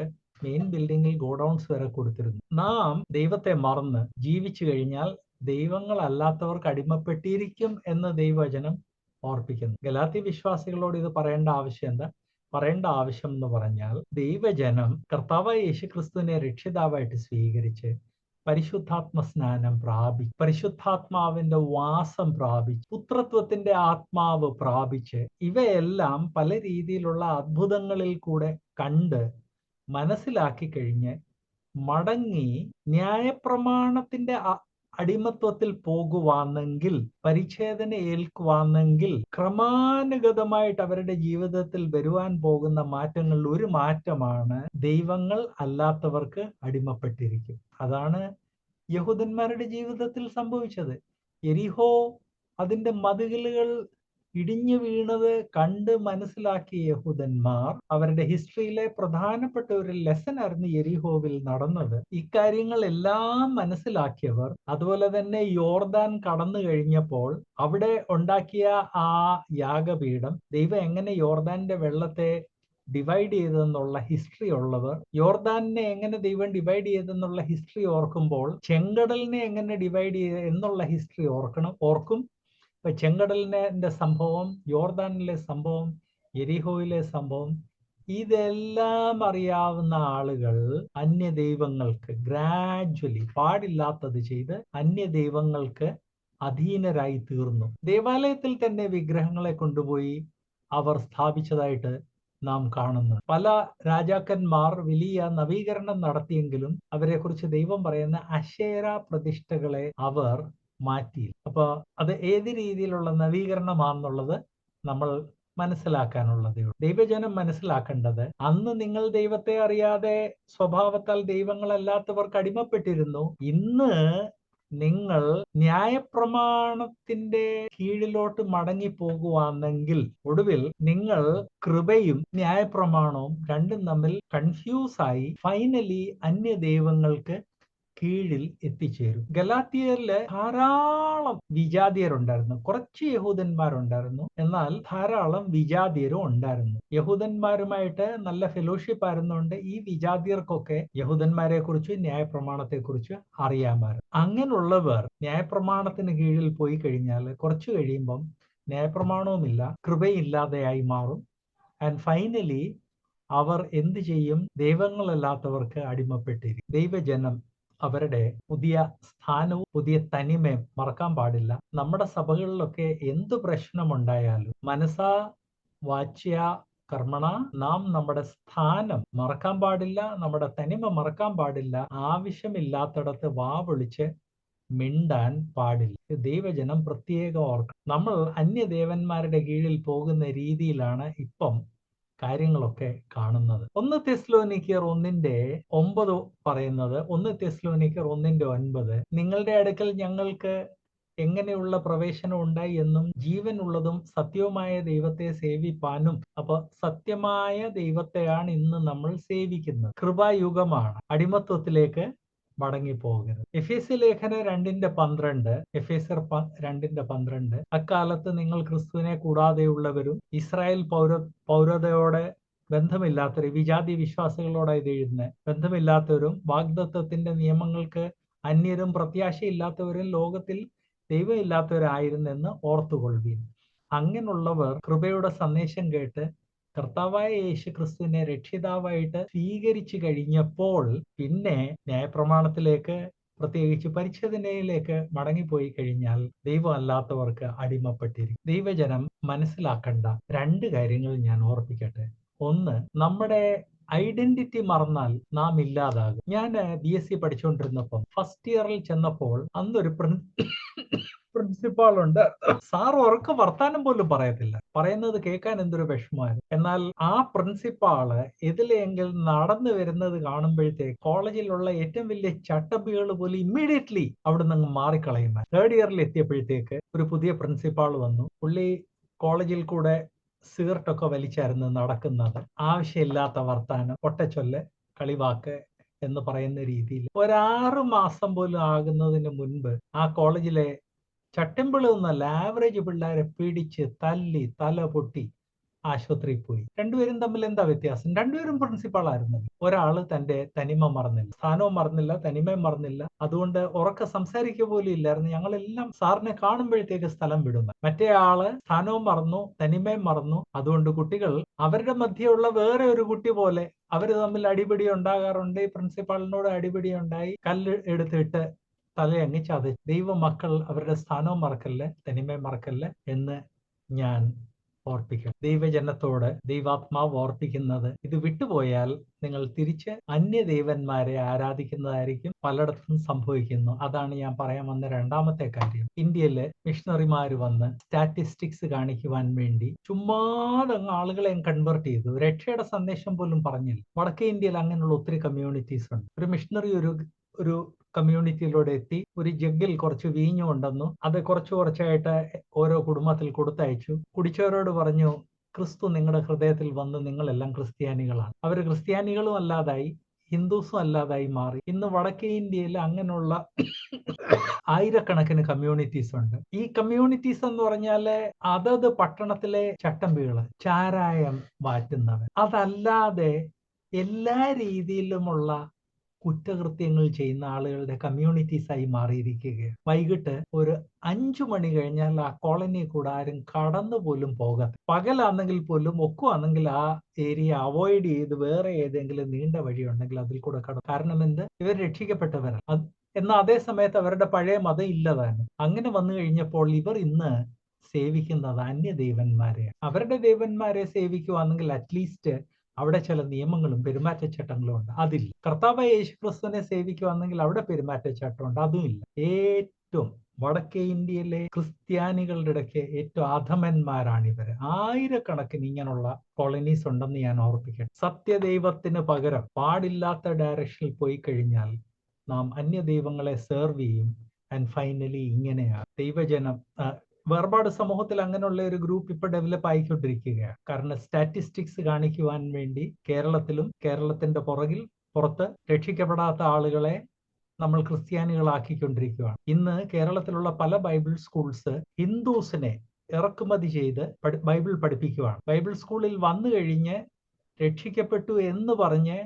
മെയിൻ ബിൽഡിങ്ങിൽ ഗോഡൌൺസ് വരെ കൊടുത്തിരുന്നു. നാം ദൈവത്തെ മറന്ന് ജീവിച്ചു കഴിഞ്ഞാൽ ദൈവങ്ങളല്ലാത്തവർക്ക് അടിമപ്പെട്ടിരിക്കും എന്ന് ദൈവവചനം ഓർപ്പിക്കുന്നു. ഗലാത്യ വിശ്വാസികളോട് ഇത് പറയേണ്ട ആവശ്യം എന്താ? പറയേണ്ട ആവശ്യം എന്ന് പറഞ്ഞാൽ ദൈവജനം കർത്താവായ യേശുക്രിസ്തുവിനെ രക്ഷിതാവായിട്ട് സ്വീകരിച്ച് പരിശുദ്ധാത്മ സ്നാനം പ്രാപിച്ച്, പരിശുദ്ധാത്മാവിന്റെ വാസം പ്രാപിച്ച്, പുത്രത്വത്തിന്റെ ആത്മാവ് പ്രാപിച്ച്, ഇവയെല്ലാം പല രീതിയിലുള്ള അത്ഭുതങ്ങളിൽ കൂടെ കണ്ട് മനസ്സിലാക്കി കഴിഞ്ഞ് മടങ്ങി ന്യായപ്രമാണത്തിന്റെ അടിമത്വത്തിൽ പോകുവാണെങ്കിൽ, പരിച്ഛേദന ഏൽക്കുവാണെങ്കിൽ, ക്രമാനുഗതമായിട്ട് അവരുടെ ജീവിതത്തിൽ വരുവാൻ പോകുന്ന മാറ്റങ്ങളിൽ ഒരു മാറ്റമാണ് ദൈവങ്ങൾ അല്ലാത്തവർക്ക് അടിമപ്പെട്ടിരിക്കും. അതാണ് യഹൂദന്മാരുടെ ജീവിതത്തിൽ സംഭവിച്ചത്. യെരിഹോ അതിന്റെ മതിലുകൾ ഇടിഞ്ഞു വീണത് കണ്ട് മനസ്സിലാക്കിയ യഹൂദന്മാർ അവരുടെ ഹിസ്റ്ററിയിലെ പ്രധാനപ്പെട്ട ഒരു ലെസൺ ആയിരുന്നു യെരിഹോവിൽ നടന്നത്. ഇക്കാര്യങ്ങളെല്ലാം മനസ്സിലാക്കിയവർ അതുപോലെ തന്നെ യോർദാൻ കടന്നു കഴിഞ്ഞപ്പോൾ അവിടെ ഉണ്ടാക്കിയ ആ യാഗപീഠം, ദൈവം എങ്ങനെ യോർദാന്റെ വെള്ളത്തെ ഡിവൈഡ് ചെയ്തെന്നുള്ള ഹിസ്റ്ററി ഉള്ളവർ, യോർദാനിനെ എങ്ങനെ ദൈവം ഡിവൈഡ് ചെയ്തെന്നുള്ള ഹിസ്റ്ററി ഓർക്കുമ്പോൾ ചെങ്കടലിനെ എങ്ങനെ ഡിവൈഡ് ചെയ്ത് എന്നുള്ള ഹിസ്റ്ററി ഓർക്കും. ഇപ്പൊ ചെങ്കടലിന്റെ സംഭവം, യോർദാനിലെ സംഭവം, യെരിഹോയിലെ സംഭവം, ഇതെല്ലാം അറിയാവുന്ന ആളുകൾ അന്യ ദൈവങ്ങൾക്ക് ഗ്രാജ്വലി പാടില്ലാത്തത് ചെയ്ത് അന്യ ദൈവങ്ങൾക്ക് അധീനരായി തീർന്നു. ദേവാലയത്തിൽ തന്നെ വിഗ്രഹങ്ങളെ കൊണ്ടുപോയി അവർ സ്ഥാപിച്ചതായിട്ട് നാം കാണുന്നു. പല രാജാക്കന്മാർ വലിയ നവീകരണം നടത്തിയെങ്കിലും അവരെ കുറിച്ച് ദൈവം പറയുന്ന അശേര പ്രതിഷ്ഠകളെ അവർ മാറ്റിയില്ല. അപ്പൊ അത് ഏത് രീതിയിലുള്ള നവീകരണമാണെന്നുള്ളത് നമ്മൾ മനസ്സിലാക്കാനുള്ളതേ ഉള്ളൂ. ദൈവജനം മനസ്സിലാക്കേണ്ടത്, അന്ന് നിങ്ങൾ ദൈവത്തെ അറിയാതെ സ്വഭാവത്താൽ ദൈവങ്ങളല്ലാത്തവർക്ക് അടിമപ്പെട്ടിരുന്നു. ഇന്ന് നിങ്ങൾ ന്യായപ്രമാണത്തിന്റെ കീഴിലോട്ട് മടങ്ങി പോകുവാണെങ്കിൽ ഒടുവിൽ നിങ്ങൾ കൃപയും ന്യായപ്രമാണവും രണ്ടും തമ്മിൽ കൺഫ്യൂസായി ഫൈനലി അന്യദൈവങ്ങൾക്ക് കീഴിൽ എത്തിച്ചേരും. ഗലാത്യരില് ധാരാളം വിജാതിയരുണ്ടായിരുന്നു. കുറച്ച് യഹൂദന്മാരുണ്ടായിരുന്നു, എന്നാൽ ധാരാളം വിജാതിയരും ഉണ്ടായിരുന്നു. യഹൂദന്മാരുമായിട്ട് നല്ല ഫെലോഷിപ്പ് ആയിരുന്നുകൊണ്ട് ഈ വിജാതിയർക്കൊക്കെ യഹൂദന്മാരെ കുറിച്ച് ന്യായപ്രമാണത്തെ കുറിച്ച് അറിയാമായിരുന്നു. അങ്ങനെയുള്ളവർ ന്യായപ്രമാണത്തിന് കീഴിൽ പോയി കഴിഞ്ഞാൽ കുറച്ചു കഴിയുമ്പം ന്യായപ്രമാണവുമില്ല, കൃപയില്ലാതെയായി മാറും. ആൻഡ് ഫൈനലി അവർ എന്ത് ചെയ്യും? ദൈവങ്ങളല്ലാത്തവർക്ക് അടിമപ്പെട്ടിരിക്കും. ദൈവജനം അവരുടെ പുതിയ സ്ഥാനവും പുതിയ തനിമയും മറക്കാൻ പാടില്ല. നമ്മുടെ സഭകളിലൊക്കെ എന്ത് പ്രശ്നമുണ്ടായാലും മനസാ വാച്യ കർമ്മണ നാം നമ്മുടെ സ്ഥാനം മറക്കാൻ പാടില്ല, നമ്മുടെ തനിമ മറക്കാൻ പാടില്ല. ആവശ്യമില്ലാത്തിടത്ത് വാ വിളിച്ച് മിണ്ടാൻ പാടില്ല. ദൈവജനം പ്രത്യേകം ഓർക്കണം. നമ്മൾ അന്യദേവന്മാരുടെ കീഴിൽ പോകുന്ന രീതിയിലാണ് ഇപ്പം കാര്യങ്ങളൊക്കെ കാണുന്നത്. 1 തെസ്സലോനിക്കർ 1:9 പറയുന്നത്, 1 തെസ്സലോനിക്കർ 1:9 നിങ്ങളുടെ അടുക്കൽ ഞങ്ങൾക്ക് എങ്ങനെയുള്ള പ്രവേശനം ഉണ്ടായി എന്നും ജീവനുള്ളതും സത്യവുമായ ദൈവത്തെ സേവിപ്പാനും. അപ്പൊ സത്യമായ ദൈവത്തെയാണ് ഇന്ന് നമ്മൾ സേവിക്കുന്നത്. കൃപായുഗമാണ്, അടിമത്വത്തിലേക്ക് മടങ്ങിപ്പോകരുത്. എഫേസ്യ ലേഖനം 2:12, എഫേസ്യർ 2:12 അക്കാലത്ത് നിങ്ങൾ ക്രിസ്തുവിനെ കൂടാതെയുള്ളവരും ഇസ്രായേൽ പൗരതയോടെ ബന്ധമില്ലാത്തവരും, വിജാതി വിശ്വാസികളോടെ ഇത് എഴുതുന്നത്, ബന്ധമില്ലാത്തവരും വാഗ്ദത്തത്തിന്റെ നിയമങ്ങൾക്ക് അന്യരും പ്രത്യാശയില്ലാത്തവരും ലോകത്തിൽ ദൈവമില്ലാത്തവരായിരുന്നെന്ന് ഓർത്തുകൊള്ളുവീൻ. അങ്ങനെയുള്ളവർ കൃപയുടെ സന്ദേശം കേട്ട് കർത്താവായ യേശു ക്രിസ്തുവിനെ രക്ഷിതാവായിട്ട് സ്വീകരിച്ചു കഴിഞ്ഞപ്പോൾ പിന്നെ ന്യായപ്രമാണത്തിലേക്ക്, പ്രത്യേകിച്ച് പരിച്ഛേദനയിലേക്ക് മടങ്ങിപ്പോയി കഴിഞ്ഞാൽ ദൈവം അല്ലാത്തവർക്ക് അടിമപ്പെട്ടിരിക്കും. ദൈവജനം മനസ്സിലാക്കേണ്ട 2 കാര്യങ്ങൾ ഞാൻ ഓർപ്പിക്കട്ടെ. ഒന്ന്, നമ്മുടെ ഐഡന്റിറ്റി മറന്നാൽ നാം ഇല്ലാതാകും. ഞാൻ BSc പഠിച്ചുകൊണ്ടിരുന്നപ്പം ഫസ്റ്റ് ഇയറിൽ ചെന്നപ്പോൾ അന്നൊരു പ്രിൻസിപ്പാൾ ഉണ്ട്. സാർ ഉറക്കെ വർത്താനം പോലും പറയത്തില്ല, പറയുന്നത് കേൾക്കാൻ എന്തൊരു വിഷമമായിരുന്നു. എന്നാൽ ആ പ്രിൻസിപ്പാള് ഇതിലെങ്കിൽ നടന്നു വരുന്നത് കാണുമ്പോഴത്തേക്ക് കോളേജിലുള്ള ഏറ്റവും വലിയ ചട്ടമ്പികൾ പോലും ഇമ്മീഡിയറ്റ്ലി അവിടെ നിന്ന് മാറിക്കളയുന്ന. 3rd ഇയറിൽ എത്തിയപ്പോഴത്തേക്ക് ഒരു പുതിയ പ്രിൻസിപ്പാൾ വന്നു. പുള്ളി കോളേജിൽ കൂടെ സിഗരറ്റൊക്കെ വലിച്ചായിരുന്നു നടക്കുന്നത്. ആവശ്യമില്ലാത്ത വർത്താനം, പൊട്ടച്ചൊല്ല്, കളിവാക്ക് എന്ന് പറയുന്ന രീതിയിൽ. 6 മാസം പോലും ആകുന്നതിന് മുൻപ് ആ കോളേജിലെ ചട്ടമ്പിളൊന്നല്ല, ആവറേജ് പിള്ളേരെ പിടിച്ച് തല്ലി തല പൊട്ടി ആശുപത്രിയിൽ പോയി. രണ്ടുപേരും തമ്മിൽ എന്താ വ്യത്യാസം? രണ്ടുപേരും പ്രിൻസിപ്പാൾ ആയിരുന്നു. ഒരാള് തന്റെ തനിമ മറന്നില്ല, സ്ഥാനവും മറന്നില്ല, തനിമയും മറന്നില്ല. അതുകൊണ്ട് ഉറക്കെ സംസാരിക്കുക പോലും ഇല്ലായിരുന്നു. ഞങ്ങളെല്ലാം സാറിനെ കാണുമ്പോഴത്തേക്ക് സ്ഥലം വിടുന്നു. മറ്റേ ആള് സ്ഥാനവും മറന്നു, തനിമയും മറന്നു. അതുകൊണ്ട് കുട്ടികൾ അവരുടെ മധ്യയുള്ള വേറെ ഒരു കുട്ടി പോലെ അവര് തമ്മിൽ അടിപിടി ഉണ്ടാകാറുണ്ട്. പ്രിൻസിപ്പാളിനോട് അടിപിടി ഉണ്ടായി, കല്ല് എടുത്തിട്ട് തലയങ്ങി ചതച്ചു. ദൈവമക്കൾ അവരുടെ സ്ഥാനവും മറക്കല്ല്, തനിമയും മറക്കല്ല് എന്ന് ഞാൻ ഓർപ്പിക്കണം. ദൈവജനത്തോട് ദൈവാത്മാവ് ഓർപ്പിക്കുന്നത്, ഇത് വിട്ടുപോയാൽ നിങ്ങൾ തിരിച്ച് അന്യദൈവന്മാരെ ആരാധിക്കുന്നതായിരിക്കും പലയിടത്തും സംഭവിക്കുന്നു. അതാണ് ഞാൻ പറയാൻ വന്ന 2ാമത്തെ കാര്യം. ഇന്ത്യയില് മിഷണറിമാര് വന്ന് സ്റ്റാറ്റിസ്റ്റിക്സ് കാണിക്കുവാൻ വേണ്ടി ചുമ്മാതെ ആളുകളെ കൺവേർട്ട് ചെയ്തു. രക്ഷയുടെ സന്ദേശം പോലും പറഞ്ഞില്ല. വടക്കേ ഇന്ത്യയിൽ അങ്ങനെയുള്ള ഒത്തിരി കമ്മ്യൂണിറ്റീസ് ഉണ്ട്. ഒരു മിഷണറി ഒരു കമ്മ്യൂണിറ്റിയിലൂടെ എത്തി, ഒരു ജഗ്ഗിൽ കുറച്ച് വീഞ്ഞു കൊണ്ടുവന്നു. അത് കുറച്ചായിട്ട് ഓരോ കുടുംബത്തിൽ കൊടുത്തയച്ചു. കുടിച്ചവരോട് പറഞ്ഞു, ക്രിസ്തു നിങ്ങളുടെ ഹൃദയത്തിൽ വന്ന് നിങ്ങളെല്ലാം ക്രിസ്ത്യാനികളാണ്. അവർ ക്രിസ്ത്യാനികളും അല്ലാതായി, ഹിന്ദുസും അല്ലാതായി മാറി. ഇന്ന് വടക്കേ ഇന്ത്യയിൽ അങ്ങനെയുള്ള ആയിരക്കണക്കിന് കമ്മ്യൂണിറ്റീസ് ഉണ്ട്. ഈ കമ്മ്യൂണിറ്റീസ് എന്ന് പറഞ്ഞാല് അതത് പട്ടണത്തിലെ ചട്ടമ്പികള്, ചാരായം മാറ്റുന്നവർ, അതല്ലാതെ എല്ലാ രീതിയിലുമുള്ള കുറ്റകൃത്യങ്ങൾ ചെയ്യുന്ന ആളുകളുടെ കമ്മ്യൂണിറ്റീസ് ആയി മാറിയിരിക്കുകയാണ്. വൈകിട്ട് ഒരു 5 മണി കഴിഞ്ഞാൽ ആ കോളനി കൂടെ ആരും കടന്നു പോലും പോകാത്ത, പകലാണെങ്കിൽ പോലും ഒക്കുവാണെങ്കിൽ ആ ഏരിയ അവോയ്ഡ് ചെയ്ത് വേറെ ഏതെങ്കിലും നീണ്ട വഴി ഉണ്ടെങ്കിൽ അതിൽ കൂടെ കടന്നു. കാരണം എന്ത്? ഇവർ രക്ഷിക്കപ്പെട്ടവരാണ്. എന്നാൽ അതേ സമയത്ത് അവരുടെ പഴയ മതം ഇല്ലതാണ്. അങ്ങനെ വന്നു കഴിഞ്ഞപ്പോൾ ഇവർ ഇന്ന് സേവിക്കുന്നത് അന്യദൈവന്മാരെയാണ്. അവരുടെ ദൈവന്മാരെ സേവിക്കുവാണെങ്കിൽ അറ്റ്ലീസ്റ്റ് അവിടെ ചില നിയമങ്ങളും പെരുമാറ്റച്ചട്ടങ്ങളും ഉണ്ട്. അതില്ല. കർത്താവായ യേശുക്രിസ്തുവിനെ സേവിക്കുവാണെങ്കിൽ അവിടെ പെരുമാറ്റച്ചട്ടമുണ്ട്. അതുമില്ല. ഏറ്റവും വടക്കേ ഇന്ത്യയിലെ ക്രിസ്ത്യാനികളുടെ ഇടയ്ക്ക് ഏറ്റവും അധമന്മാരാണ് ഇവര്. ആയിരക്കണക്കിന് ഇങ്ങനെയുള്ള കോളനീസ് ഉണ്ടെന്ന് ഞാൻ ഓർപ്പിക്കട്ടെ. സത്യദൈവത്തിന് പകരം പാടില്ലാത്ത ഡയറക്ഷനിൽ പോയി കഴിഞ്ഞാൽ നാം അന്യദൈവങ്ങളെ സെർവ് ചെയ്യും. ആൻഡ് ഫൈനലി ഇങ്ങനെയാണ് ദൈവജനം. വേർപാട് സമൂഹത്തിൽ അങ്ങനെയുള്ള ഒരു ഗ്രൂപ്പ് ഇപ്പൊ ഡെവലപ്പ് ആയിക്കൊണ്ടിരിക്കുകയാണ്. കാരണം സ്റ്റാറ്റിസ്റ്റിക്സ് കാണിക്കുവാൻ വേണ്ടി കേരളത്തിലും കേരളത്തിന്റെ പുറത്ത് രക്ഷിക്കപ്പെടാത്ത ആളുകളെ നമ്മൾ ക്രിസ്ത്യാനികളാക്കിക്കൊണ്ടിരിക്കുകയാണ്. ഇന്ന് കേരളത്തിലുള്ള പല ബൈബിൾ സ്കൂൾസ് ഹിന്ദുസിനെ ഇറക്കുമതി ചെയ്ത് ബൈബിൾ പഠിപ്പിക്കുകയാണ്. ബൈബിൾ സ്കൂളിൽ വന്നു കഴിഞ്ഞ് രക്ഷിക്കപ്പെട്ടു എന്ന് പറഞ്ഞ്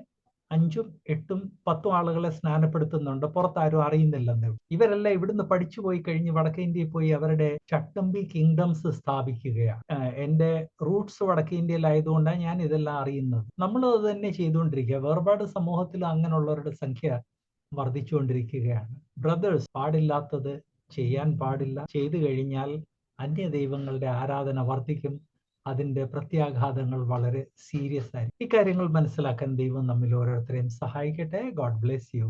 5, 8, 10 ആളുകളെ സ്നാനപ്പെടുത്തുന്നുണ്ട്. പുറത്താരും അറിയുന്നില്ലെന്ന്. ഇവരെല്ലാം ഇവിടുന്ന് പഠിച്ചു പോയി കഴിഞ്ഞ് വടക്കേ ഇന്ത്യയിൽ പോയി അവരുടെ ചട്ടമ്പി കിങ്ഡംസ് സ്ഥാപിക്കുകയാണ്. എന്റെ റൂട്ട്സ് വടക്കേ ഇന്ത്യയിലായതുകൊണ്ടാണ് ഞാൻ ഇതെല്ലാം അറിയുന്നത്. നമ്മൾ അത് തന്നെ ചെയ്തുകൊണ്ടിരിക്കുക. വേർപാട് സമൂഹത്തിൽ അങ്ങനെയുള്ളവരുടെ സംഖ്യ വർദ്ധിച്ചുകൊണ്ടിരിക്കുകയാണ്. ബ്രദേഴ്സ്, പാടില്ലാത്തത് ചെയ്യാൻ പാടില്ല. ചെയ്തു കഴിഞ്ഞാൽ അന്യദൈവങ്ങളുടെ ആരാധന വർദ്ധിക്കും. അതിന്റെ പ്രത്യാഘാതങ്ങൾ വളരെ സീരിയസ് ആയിരിക്കും. ഇക്കാര്യങ്ങൾ മനസ്സിലാക്കാൻ ദൈവം നമ്മിൽ ഓരോരുത്തരെയും സഹായിക്കട്ടെ. God bless you.